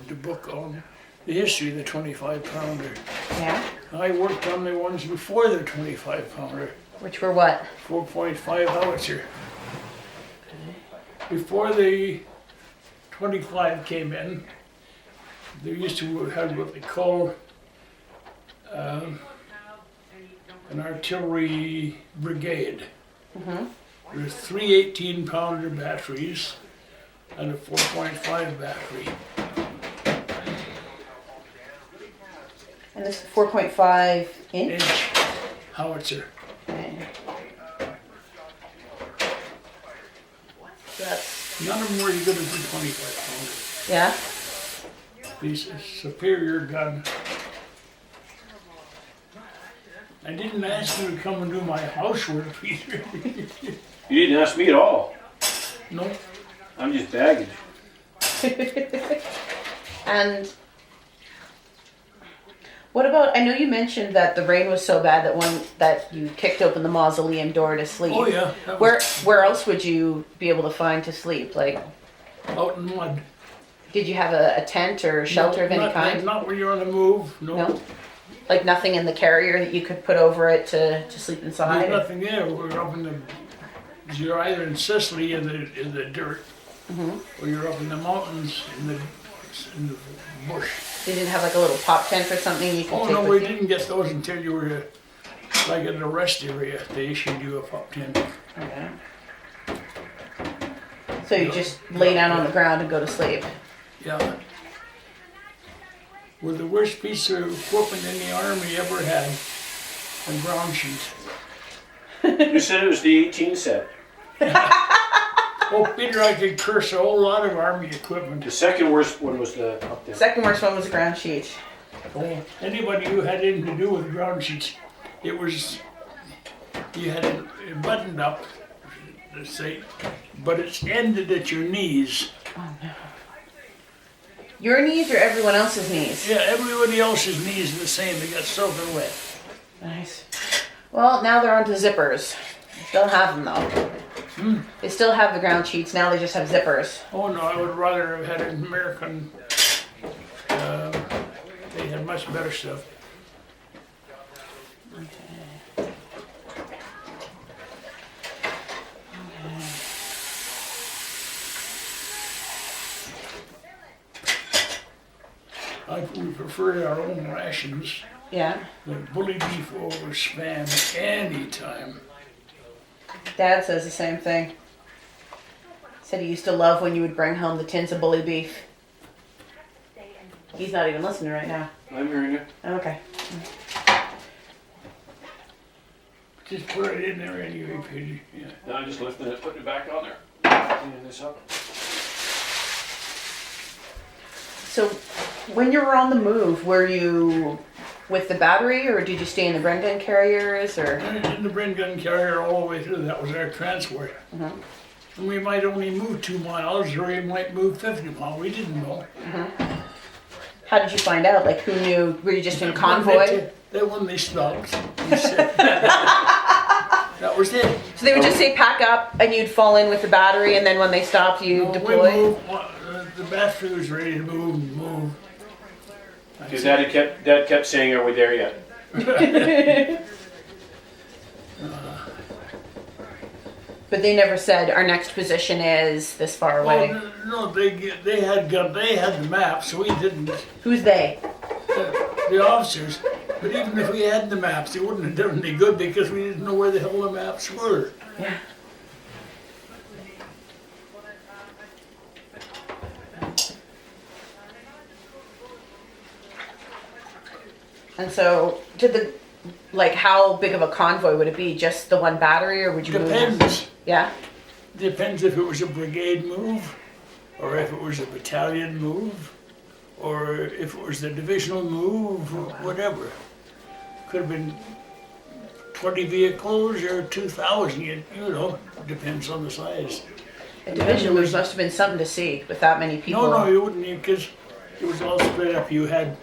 the book on the history of the 25-pounder. Yeah. I worked on the ones before the 25-pounder, Which were what? 4.5 howitzer. Before the 25 came in, they used to have what they call an artillery brigade. There's 3 18-pounder batteries and a 4.5 battery. And this is 4.5 inch? Inch howitzer. Okay. That's, None of them were as good as the 25-pounder. yeah? It's a superior gun. I didn't ask you to come and do my housework, Peter. You didn't ask me at all. No, I'm just baggage. And what about, I know you mentioned that the rain was so bad that you kicked open the mausoleum door to sleep. oh yeah, that was Where else would you be able to find to sleep? Like, out in mud. did you have a tent or shelter of any Not- kind? Not when you're on the move, no. No? Like nothing in the carrier that you could put over it to sleep There's inside? nothing there. We're up in the, you're either in Sicily in the dirt, or you're up in the mountains in the bush. You didn't have like a little pop tent or something you could Oh take no, we with you? didn't get those until you were like in the rest area. They issued you a pop tent. Okay. So you just lay down on the ground and go to sleep? Yeah. We're the worst piece of equipment in the army ever had. A ground sheet. You said it was the 18 set. Oh, Peter, I could curse a whole lot of army equipment. The second worst one was the up there. Second worst one was a ground sheet. Oh, anybody who had anything to do with ground sheets, it was, you had it buttoned up, let's say, but it's ended at your knees. Your knees or everyone else's knees? Yeah, everybody else's knees are the same. They got soaking wet. Nice. Well, now they're onto zippers. They still have them though. They still have the ground sheets. Now they just have zippers. Oh no, I would rather have had an American. They had much better stuff. We prefer our own rations. Yeah. The bully beef over spam anytime. Dad says the same thing. Said he used to love when you would bring home the tins of bully beef. He's not even listening right now. I'm hearing you. Okay. Just put it in there anyway, Peter. Yeah. Now I'm just lifting it, putting it back on there. Cleaning this up. So, when you were on the move, were you with the battery, or did you stay in the Brendan carriers, or? In the Bren gun carrier all the way through, that was our transport. And we might only move 2 miles, or we might move 50 miles. We didn't know. How did you find out? Like, who knew? Were you just in convoy? Then when they stopped, we said, that was it. So they would just say pack up, and you'd fall in with the battery, and then when they stopped, you We deploy. moved, the battery was ready to move. Because Dad kept saying, "Are we there yet?" But they never said our next position is this far away. Well, no, they had the maps, so we didn't. Who's they? The officers. But even if we had the maps, they wouldn't have done any good because we didn't know where the hell the maps were. Yeah. And so, how big of a convoy would it be? Just the one battery, or would you move? Depends. Yeah. Depends if it was a brigade move, or if it was a battalion move, or if it was the divisional move, or whatever. Could have been 20 vehicles or 2,000, you know, depends on the size. A And then division there move must have been something to see with that many people. No, you wouldn't, because it was all split up. You had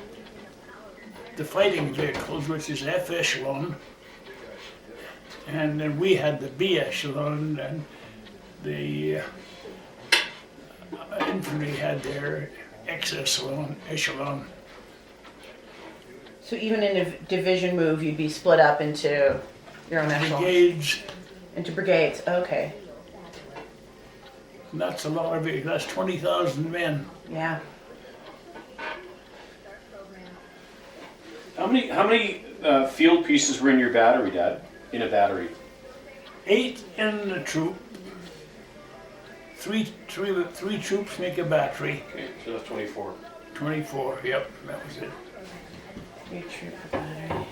the fighting vehicles, which is F echelon, and then we had the B echelon, and the infantry had their X echelon. So even in a division move, you'd be split up into your own echelons. Brigades, Into brigades. Okay. and that's a lot of it. That's 20,000 men. Yeah. How many field pieces were in your battery, Dad? In a battery? 8 in the troop. Three troops make a battery. Okay, so that's 24. 24, yep, that was it. 3 troop battery.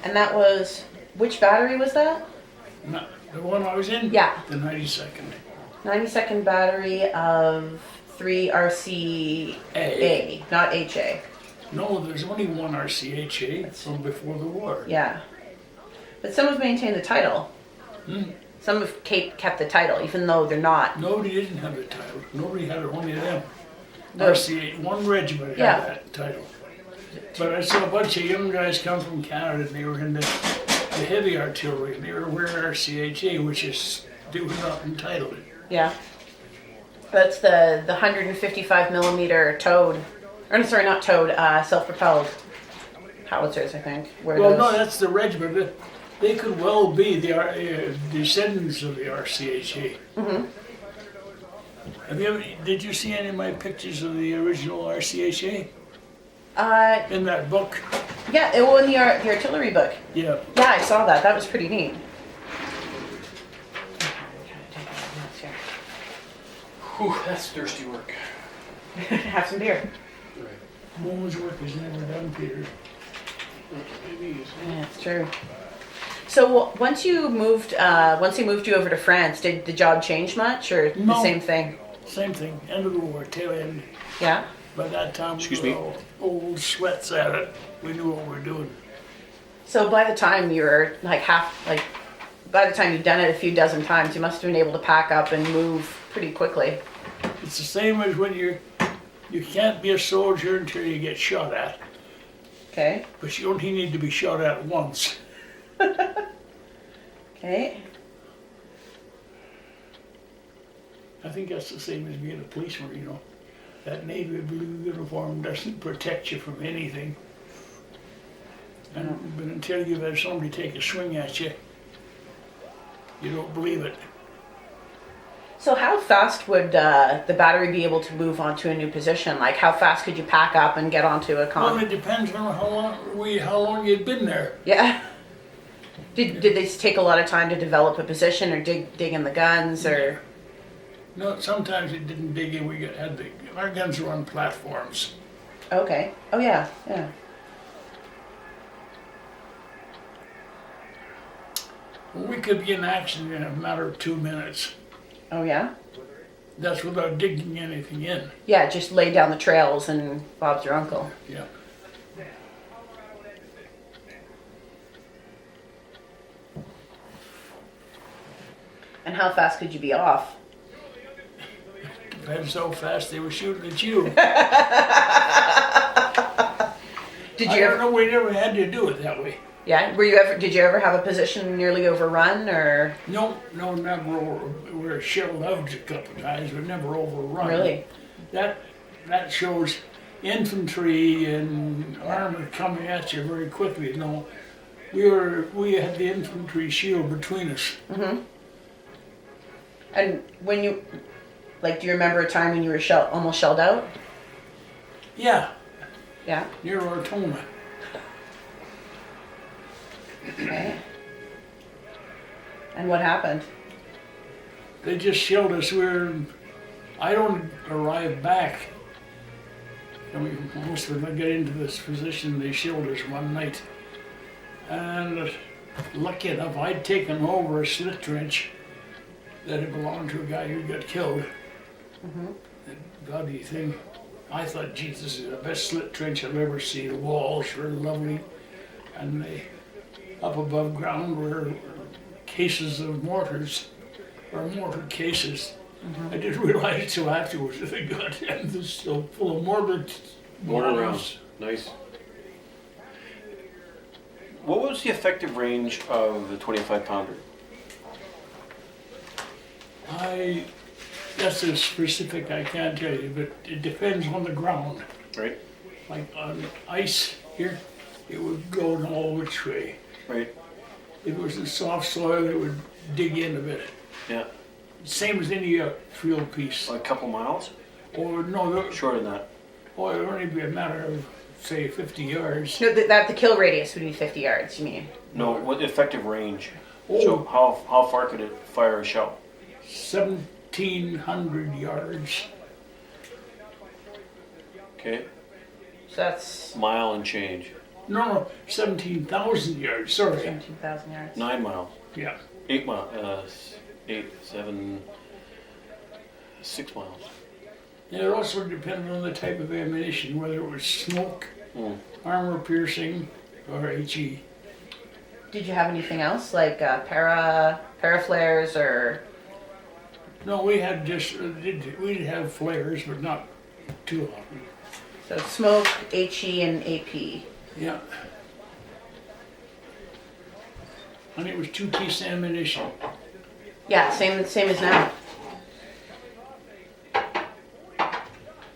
And that was, which battery was that? Not the one I was in? Yeah. The 92nd. 92nd battery of 3 RCA, not HA. No, there's only one RCHA from before the war. Yeah. But some have maintained the title. Hmm. Some have kept the title, even though they're not. Nobody didn't have the title. Nobody had it, only them. The- RCA, one regiment had Yeah. that title. But I saw a bunch of young guys come from Canada, and they were in the heavy artillery, and they were wearing RCHA, which is, they were not entitled. Yeah. That's the 155 millimeter towed, or no, sorry, not towed, self-propelled howitzers, I think. Where Well, those, no, that's the regiment. They could well be the descendants of the RCHA. Mm-hmm. Did you see any of my pictures of the original RCHA in that book? Yeah, it was in the artillery book. Yeah. Yeah, I saw that. That was pretty neat. Whew, that's thirsty work. Have some beer. Woman's work is never done, Peter. Yeah, it's true. So once you moved, once he moved you over to France, did the job change much, or the No. same thing? Same thing, end of the war, tail end. Yeah. By that time, Excuse we me? were all old sweats at it. We knew what we were doing. So by the time you were by the time you'd done it a few dozen times, you must have been able to pack up and move pretty quickly. It's the same as when you can't be a soldier until you get shot at, Okay. but you only need to be shot at once. Okay. I think that's the same as being a policeman, you know. That navy blue uniform doesn't protect you from anything. But until you've had somebody take a swing at you, you don't believe it. So how fast would the battery be able to move onto a new position? Like how fast could you pack up and get onto a Well, con? it depends on how long you'd been there. Yeah. Did they take a lot of time to develop a position or dig in the guns or? No, sometimes it didn't dig in. Our guns were on platforms. Okay. Oh yeah. Yeah. We could be in action in a matter of 2 minutes. Oh yeah. That's without digging anything in. Yeah. Just lay down the trails and Bob's your uncle. Yeah. And how fast could you be off? Depends how fast they were shooting at you. Did I you don't ever? know. We never had to do it that way. Yeah. Were you ever? Did you ever have a position nearly overrun or? No, never over. We were shelled out a couple of times, but never overrun. Really? That shows infantry and armor coming at you very quickly. No, we had the infantry shield between us. Mm-hmm. And when you, do you remember a time when you were almost shelled out? Yeah, Yeah. near Ortona. Okay. And what happened? They just shelled us. I don't arrive back. I mean, most of them got into this position. They shelled us one night, and lucky enough, I'd taken over a slit trench that had belonged to a guy who got killed. Mm-hmm. That bloody thing. I thought, Jesus, this is the best slit trench I've ever seen. The walls were lovely, and they up above ground were cases of mortars, or mortar cases. I didn't realize until afterwards that they got them so full of mortar rounds. Nice. What was the effective range of the 25 pounder? That's a specific I can't tell you, but it depends on the ground. Right. Like on ice here, it would go in all which way. Right. If it was in soft soil, it would dig in a bit. Yeah. Same as any field piece. Like a couple miles? Or no, Shorter than that. or it would only be a matter of, say, 50 yards. No, that the kill radius would be 50 yards. You mean? No, what effective range? Oh. So how far could it fire a shell? 1,700 yards. Okay. So that's Mile and change. No, 17,000 yards, sorry. 17,000 yards. 9 miles. Yeah. 8 miles. 8, 7, 6 miles. And it also depended on the type of ammunition, whether it was smoke, armor piercing, or HE. Did you have anything else like para flares or? No, we had just, we'd have flares, but not too often. So smoke, HE, and AP. Yeah. And it was 2-piece ammunition. Yeah, same as now.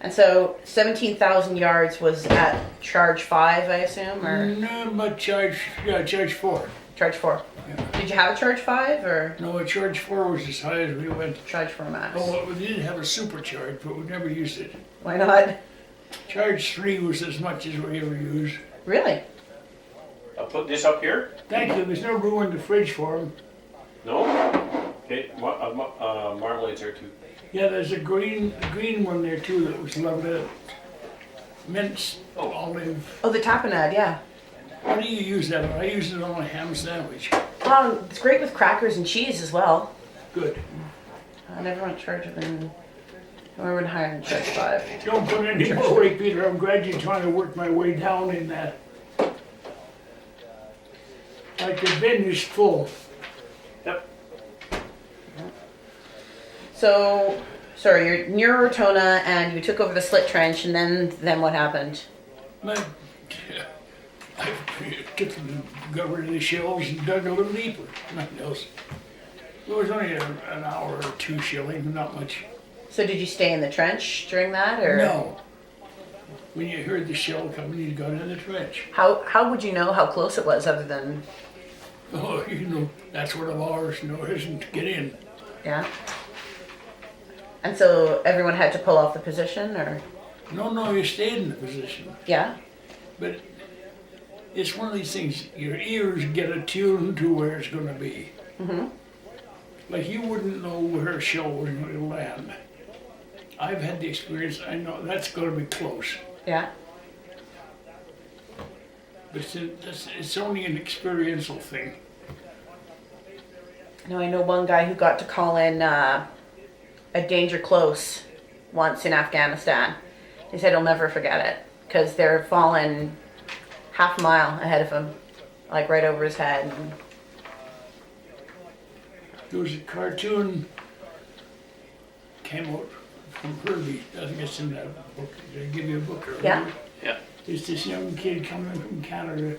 And so 17,000 yards was at charge 5, I assume, or No, but charge 4. charge 4. Yeah. Did you have a charge 5 or No, a charge 4 was as high as we went. charge 4 max? Oh, well, we did have a supercharge, but we never used it. Why not? Charge 3 was as much as we ever used. Really? I'll put this up here. Thank you, there's no room in the fridge for them. No? Okay, marmalades there too. Yeah, there's a green one there too that was lovely. Mince, olive. Oh, the tapenade, yeah. How do you use that? I use it on a ham sandwich. It's great with crackers and cheese as well. Good. I never went charge than, I went higher than charge 5. Don't put any more weight, Peter. I'm glad you're trying to work my way down in that. Like the bin is full. Yep. So, sorry, you're near Rotona and you took over the slit trench, and then what happened? I got rid of the shells and dug a little deeper. Nothing else. It was only an hour or 2 shelling, not much. So did you stay in the trench during that, or? No. When you heard the shell coming, you got in the trench. How would you know how close it was other than, Oh, you know, that's what ours isn't to get in. yeah? And so everyone had to pull off the position, or? No, you stayed in the position. Yeah? But it's one of these things, your ears get attuned to where it's going to be. Mm-hmm. Like you wouldn't know where a shell was going to land. I've had the experience, I know that's going to be close. Yeah? But it's only an experiential thing. No, I know one guy who got to call in a danger close once in Afghanistan. He said he'll never forget it because they're falling half a mile ahead of him, like right over his head. And There was a cartoon came out from Herbie. I think it's in that book. Did I give you a book earlier? Yeah. Yeah. It's this young kid coming from Canada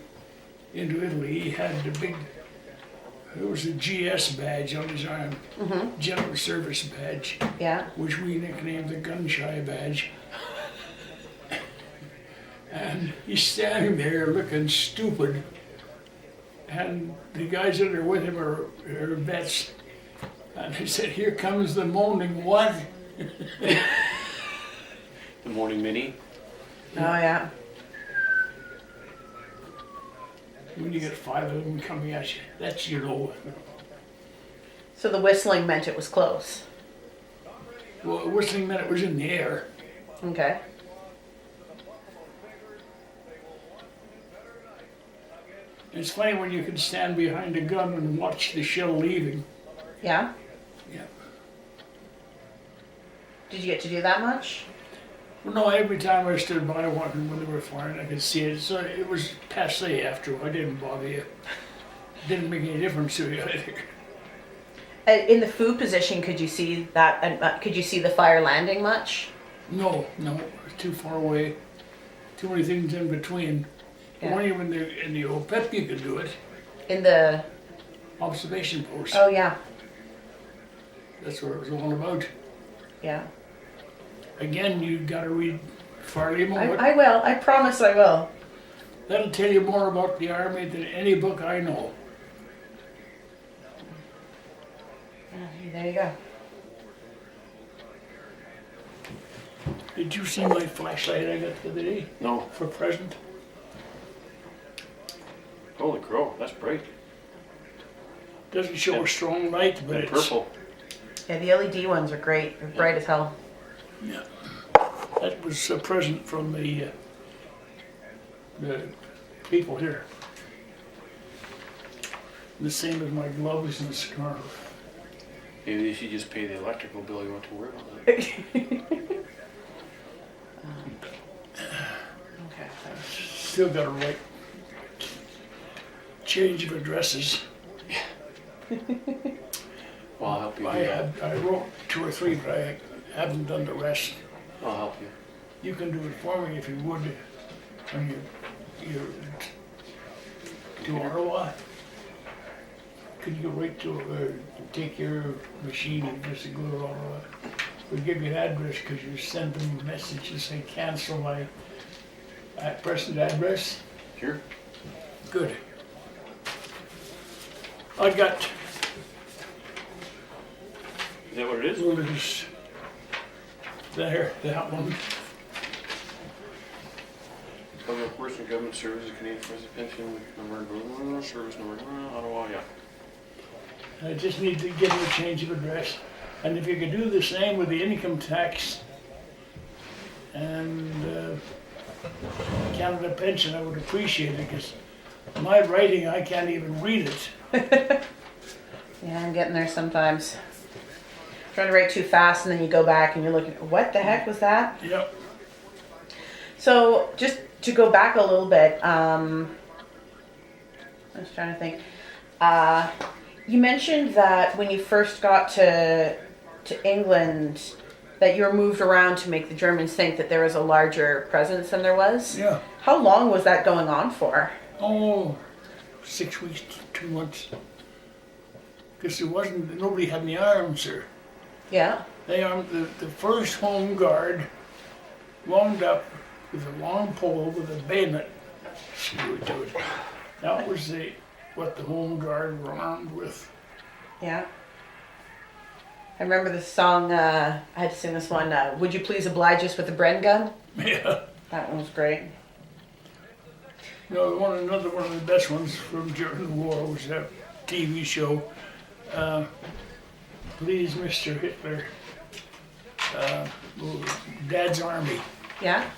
into Italy. He had the big, there was a GS badge on his arm, General Service Badge, Yeah. which we nicknamed the Gun Shy Badge. And he's standing there looking stupid. And the guys that are with him are vets. And they said, "Here comes the moaning what?" The morning mini. Oh, yeah. When you get 5 of them coming at you, that's, So the whistling meant it was close. well, whistling meant it was in the air. Okay. It's funny when you can stand behind a gun and watch the shell leaving. Yeah? Yeah. Did you get to do that much? Well, no, every time I stood by one when they were firing, I could see it. So it was passé after. I didn't bother you. Didn't make any difference to you, I think. In the food position, could you see that? Could you see the fire landing much? No, it's too far away. Too many things in between. Yeah. When you're in the OPEP, you could do it. In the Observation post. oh yeah, That's what it was all about. yeah. Again, you gotta read Farley Moore. I will. I promise I will. That'll tell you more about the Army than any book I know. There you go. Did you see my flashlight I got the other day No. for present? Holy crow, that's bright. Doesn't show a strong light, but And it's purple. Yeah, the LED ones are great. They're bright as hell. Yeah. That was a present from the people here. The same as my gloves and scarf. Maybe if you just pay the electrical bill, you won't have to worry about that. Okay. Still got to write change of addresses. Well, I'll help you do that. I wrote 2 or 3, but I haven't done the rest. I'll help you. You can do it for me if you would. When you do Ottawa. Could you write to take your machine and just go to Ottawa? We'll give you an address because you send them a message and say cancel my present address. Sure. Good. I got Is that what it is? orders there, that one. Public Works and Government Services, Canadian Forces Pension, number, service number, Ottawa, yeah. I just need to give them a change of address. And if you could do the same with the income tax and Canada pension, I would appreciate it because my writing, I can't even read it. Yeah, I'm getting there sometimes. Trying to write too fast, and then you go back and you're looking. What the heck was that? Yep. So just to go back a little bit, I was trying to think. You mentioned that when you first got to England, that you were moved around to make the Germans think that there was a larger presence than there was. Yeah. How long was that going on for? Oh, 6 weeks, 2 months. Because nobody had any arms here. Yeah. They armed the first home guard, wound up with a long pole with a bayonet screwed to it. That was what the home guard were armed with. Yeah. I remember the song, I had to sing this one, Would You Please Oblige Us with a Bren Gun? Yeah. That one was great. You know, another one of the best ones from during the war was that TV show, Please Mr. Hitler, Dad's Army. Yeah?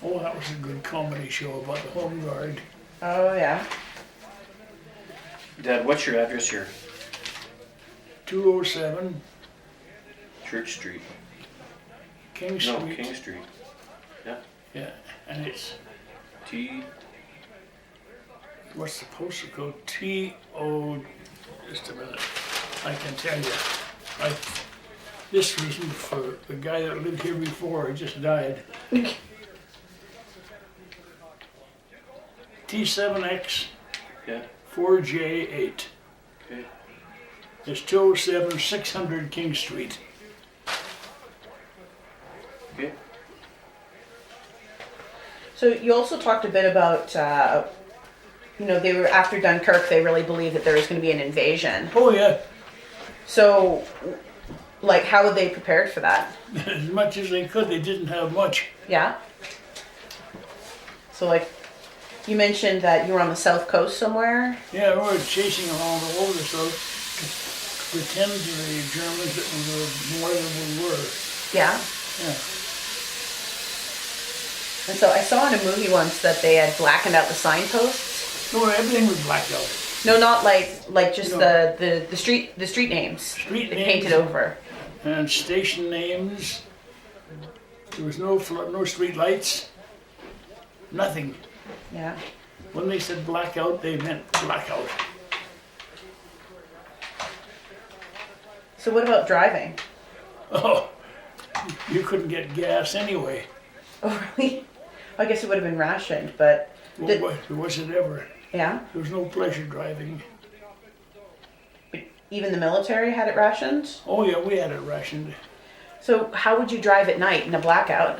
Oh, that was a good comedy show about the home guard. Oh, yeah. Dad, what's your address here? 207 Church Street. King No, Street. King Street. Yeah. Yeah, and it's, T. what's the postal code? T-O, just a minute, I can tell you. This was for the guy that lived here before, he just died. T7X Yeah. 4J8. Okay. It's 207 600 King Street. Okay. So you also talked a bit about, they were after Dunkirk, they really believed that there was going to be an invasion. Oh yeah, So, like, how were they prepared for that? as much as they could, they didn't have much. Yeah? So, like, you mentioned that you were on the south coast somewhere. Yeah, we were chasing around all over the south to pretend to the Germans that we were more than we were. Yeah? Yeah. And so I saw in a movie once that they had blackened out the signposts. No, everything was blacked out. No, not like just No. the street names. Street they names. painted over. And station names. There was no street lights. Nothing. Yeah. When they said blackout, they meant blackout. So what about driving? Oh, you couldn't get gas anyway. Oh, really? I guess it would have been rationed, but Well, it wasn't ever. yeah. There was no pleasure driving. Even the military had it rationed. Oh yeah, we had it rationed. So how would you drive at night in a blackout?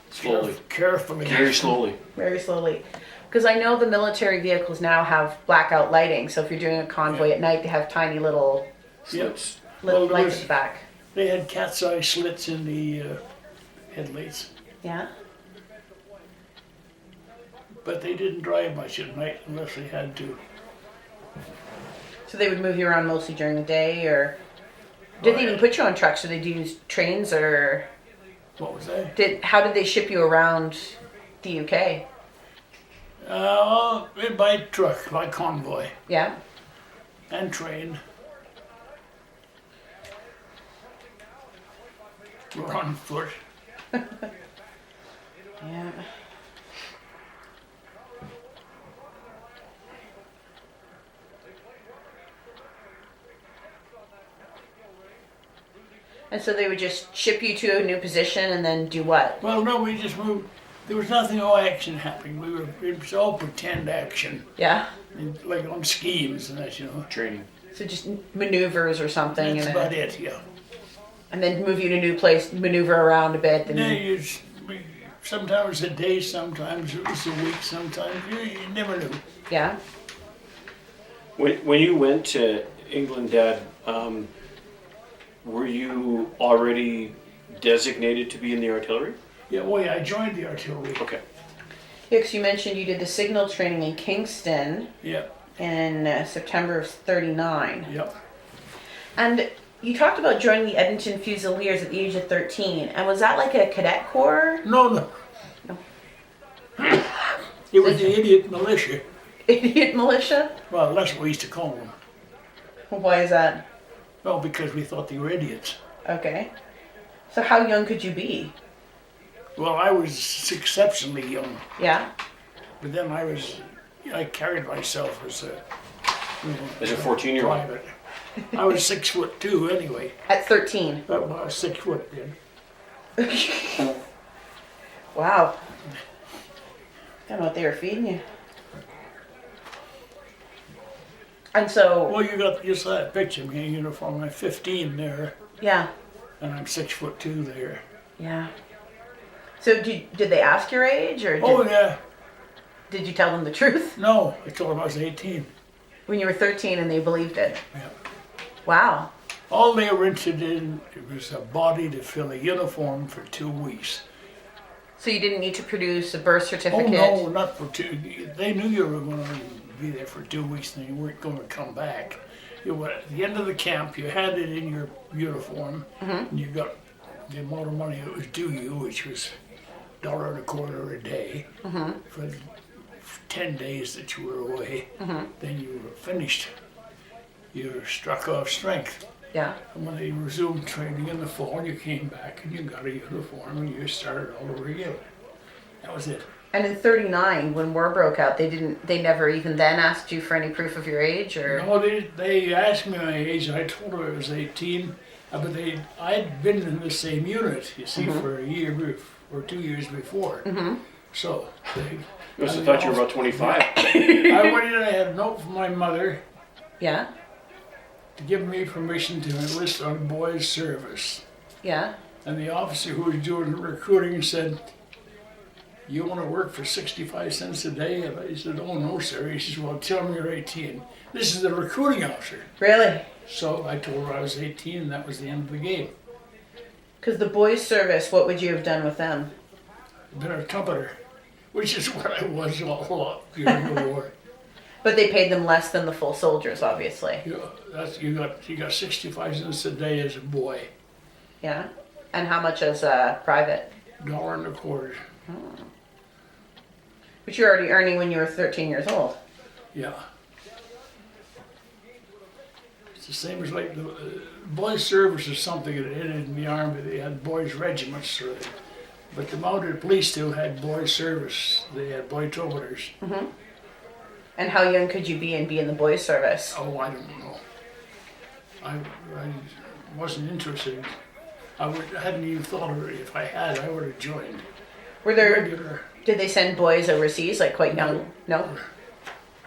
Slowly. Carefully. Very slowly. Very slowly. Because I know the military vehicles now have blackout lighting. So if you're doing a convoy Yeah. at night, they have tiny little Yep. little Well, there lights was- at the back. They had cat's eye slits in the headlights, Yeah. but they didn't drive much at night unless they had to. So they would move you around mostly during the day, or did they even put you on trucks? Or did they use trains, or What was that? how did they ship you around the UK? By truck, by convoy, Yeah. and train. We're on foot. Yeah. And so they would just ship you to a new position and then do what? Well, no, we just moved. There was nothing, no action happening. It was all pretend action, Yeah. like on schemes and that, you know. Training. So just maneuvers or something, That's and about then, it, yeah. and then move you to a new place, maneuver around a bit. And Yeah, sometimes a day, sometimes it was a week, sometimes you never knew. yeah. When you went to England, Dad, were you already designated to be in the artillery? Yeah, well, yeah, I joined the artillery. Okay. Yeah, 'cause you mentioned you did the signal training in Kingston Yeah, in September of '39. yep. And you talked about joining the Edmonton Fusiliers at the age of 13. And was that like a cadet corps? No. No. It was the idiot militia. Idiot militia? Well, that's what we used to call them. Why is that? Well, because we thought they were idiots. Okay. So how young could you be? Well, I was exceptionally young, Yeah? but then I carried myself as a, As a 14-year-old. private. I was 6'2" anyway. At 13. Well, I was 6 foot then. Wow. Don't know what they were feeding you. And so, Well, you saw that picture of me in uniform. I'm 15 there, yeah. and I'm 6'2" there. Yeah. So did they ask your age, or Oh yeah, did you tell them the truth no, I told him I was 18. when you were 13 and they believed it? Yeah. Wow. All they were interested in was a body to fill a uniform for 2 weeks. So you didn't need to produce a birth Oh certificate? no, not for 2. They knew you were going to be there for 2 weeks and you weren't going to come back. You were at the end of the camp. You had it in your uniform, and you got the amount of money that was due you, which was $1.25 a day for the 10 days that you were away. Then you were finished. You were struck off strength. Yeah. And when they resumed training in the fall, you came back and you got a uniform and you started all over again. That was it. And in '39, when war broke out, they never even then asked you for any proof of your age, or? No, they asked me my age, and I told them I was 18, but I'd been in the same unit, you see, for a year or 2 years before. So they Must have thought you were about 25. I went in and I had a note from my mother Yeah. to give me permission to enlist on boys' service. Yeah. And the officer who was doing the recruiting said, "You want to work for 65 cents a day?" And I said, "Oh, no, sir." He says, "Well, tell me you're 18. This is the recruiting officer." Really? So I told her I was 18, and that was the end of the game. Because the boys' service, what would you have done with them? Been a trumpeter, which is what I was all during the war. But they paid them less than the full soldiers, obviously. You got 65 cents a day as a boy, Yeah. And how much as a private? $1.25. Which you're already earning when you were 13 years old. Yeah. It's the same as like the boys' service is something that ended in the army. They had boys' regiments, but the mounted police still had boys' service. They had boy trumpeters. And how young could you be and be in the boys' service? Oh, I don't know. wasn't interested. I hadn't even thought of it. If I had, I would have joined. Were there? Regular. Did they send boys overseas, like quite young? No.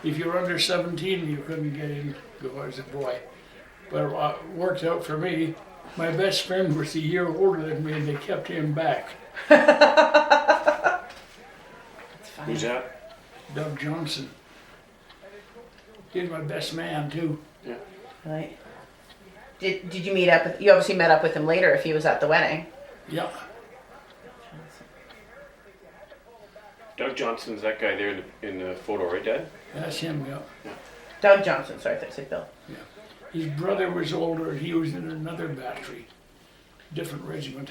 If you were under 17, you couldn't get in, go as a boy. But it worked out for me. My best friend was a year older than me, and they kept him back. That's funny. Who's that? Doug Johnson. He's my best man, too. Yeah. Right. Did you meet up with? You obviously met up with him later if he was at the wedding. Yeah. Doug Johnson's that guy there in the photo, right, Dad? That's him, yeah. Doug Johnson. Sorry, I said Bill. Yeah. His brother was older. He was in another battery, different regiment.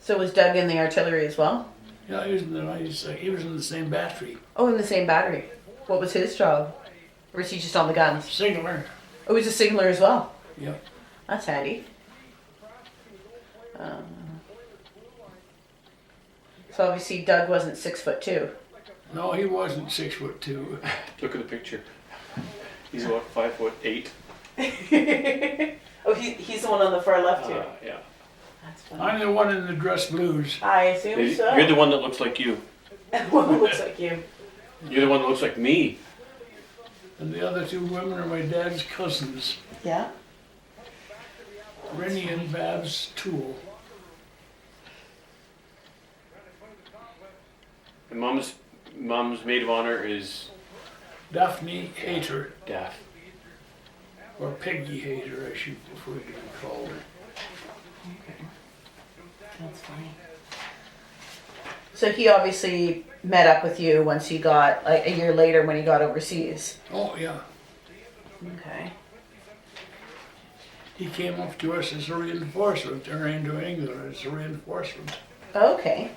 So was Doug in the artillery as well? Yeah, he was in he was in the same battery. Oh, in the same battery. What was his job? Or was he just on the guns? Signaler. Oh, he was a signaler as well. Yeah. That's handy. So obviously Doug wasn't 6'2". No, he wasn't 6'2". Look at the picture. He's about 5'8". Oh, he's the one on the far left here. Yeah. That's funny. I'm the one in the dress blues. I assume so. You're the one that looks like you. one that looks like you. You're the one that looks like me. And the other two women are my dad's cousins, Yeah. Rennie and Babs Toole. And mom's maid of honor is Daphne Hayter, Daff. or Peggy Hayter, I should prefer to be called. That's funny. So he obviously met up with you once he got, like a year later when he got overseas. Oh, yeah. Okay. He came up to us as a reinforcement, or into England as a reinforcement. Okay.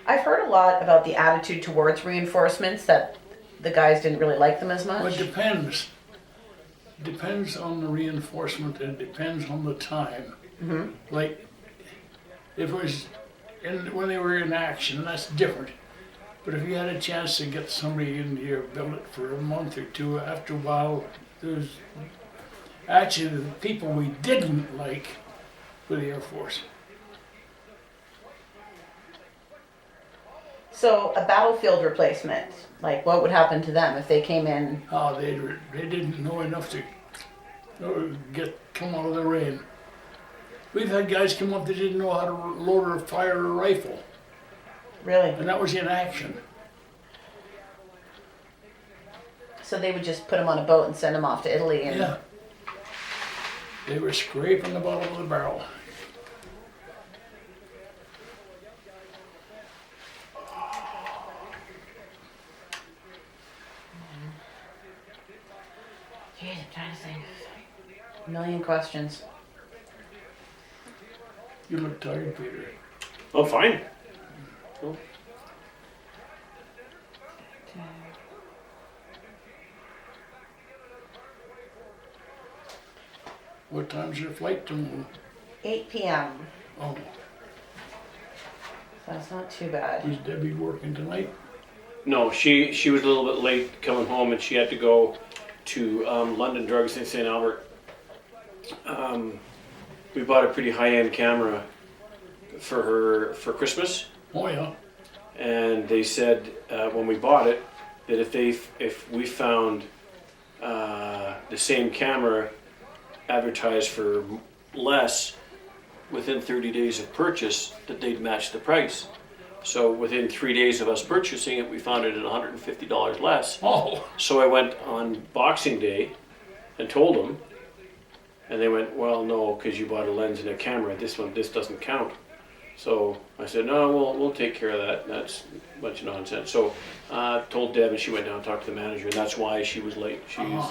I've heard a lot about the attitude towards reinforcements, that the guys didn't really like them as Well, much. it depends. Depends on the reinforcement and depends on the time. Mm-hmm. Like, if it was when they were in action, that's different. But if you had a chance to get somebody in here, build it for a month or two, after a while, there's actually the people we didn't like for the Air Force. So a battlefield replacement, like what would happen to them if they came in? Oh, they didn't know enough to come out of the rain. We've had guys come up that didn't know how to load or fire a rifle, Really? and that was in action. So they would just put them on a boat and send them off to Italy and Yeah. They were scraping the bottom of the barrel. Jeez, I'm trying to think. A million questions. You look tired, Peter. Oh, fine. Oh. What time's your flight tomorrow? 8 p.m. Oh, So that's not too bad. is Debbie working tonight? No, she was a little bit late coming home, and she had to go to London Drugs in St. Albert. We bought a pretty high-end camera for her for Christmas, Oh, yeah. and they said when we bought it that if we found the same camera advertised for less within 30 days of purchase, that they'd match the price. So within 3 days of us purchasing it, we found it at $150 less. Oh, So I went on Boxing Day and told them, and they went, "Well, no, because you bought a lens and a camera. This doesn't count." So I said, "No, we'll take care of that. That's a bunch of nonsense." So told Deb, and she went down and talked to the manager, and that's why she was late. She's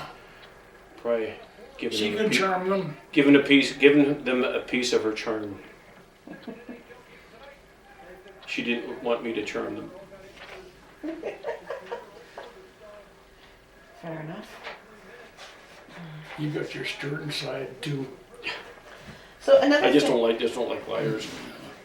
probably she giving can charm them. giving them a piece of her charm. She didn't want me to charm them. Fair enough. You got your stern side, too. So another I just thing, don't like liars.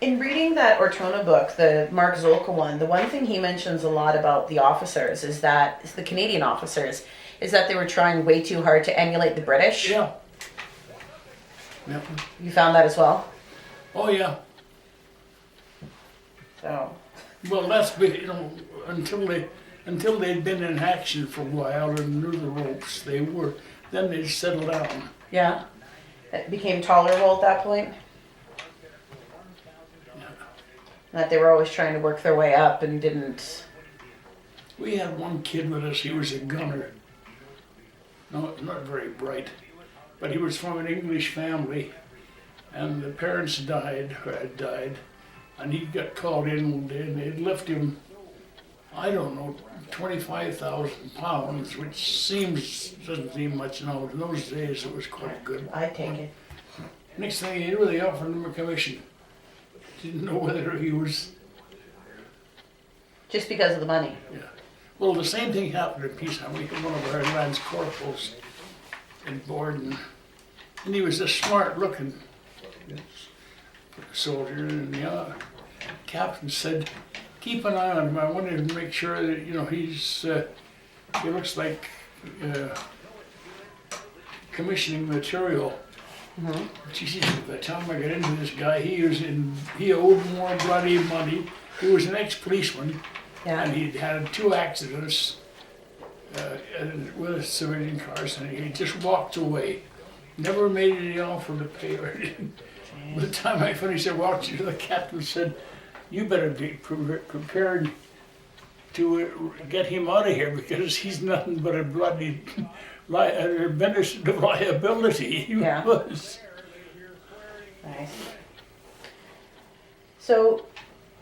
in reading that Ortona book, the Mark Zolka one, the one thing he mentions a lot about the officers is that the Canadian officers is that they were trying way too hard to emulate the British. Yeah. Yeah. You found that as well? Oh, yeah. So, Well, that's been, until they'd been in action for a while and knew the ropes, then they'd settle down. yeah. It became tolerable at that point? That they were always trying to work their way up and didn't... We had one kid with us, he was a gunner. No, not very bright, but he was from an English family, and the parents died, or had died, and he got called in one day, and they'd left him, I don't know, 25,000 pounds, which doesn't seem much now. In those days, it was quite good. I take it. Next thing you knew, they offered him a commission. Didn't know whether he was. Just because of the money. Yeah. Well, the same thing happened in peacetime. We had one of our lance corporals in Borden, and he was a smart-looking soldier. And the captain said, "Keep an eye on him. I want to make sure that he looks like commissioning material." Mm-hmm. Jesus, by the time I got into this guy, he owed more bloody money. He was an ex-policeman, Yeah. and he'd had 2 accidents with civilian cars, and he just walked away. Never made any offer to pay or anything. By the time I finished, I walked to the captain and said, "You better be prepared to get him out of here, because he's nothing but a bloody administrative liability." He Yeah. was. Nice. So,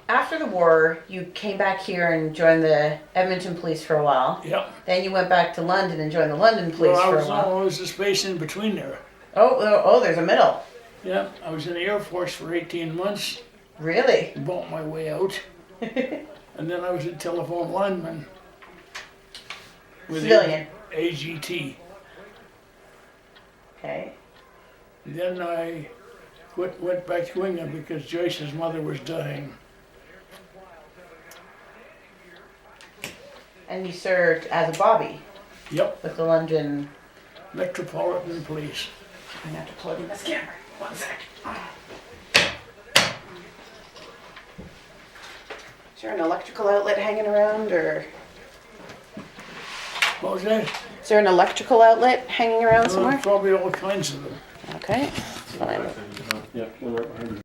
after the war, you came back here and joined the Edmonton Police for a while. Yeah. Then you went back to London and joined the London Police Well, for a while. I was a space in between there. Oh, there's a middle. Yeah, I was in the Air Force for 18 months, Really? bought my way out, and then I was a telephone lineman with Civilian. AGT. Okay. Then I went back to England because Joyce's mother was dying. And you served as a bobby Yep, with the London... Metropolitan Police. I'm gonna have to plug in this camera. One sec. Is there an electrical outlet hanging around, or What was that? is there an electrical outlet hanging around somewhere? Probably all kinds of them. Okay, fine. Yeah, we're right behind you.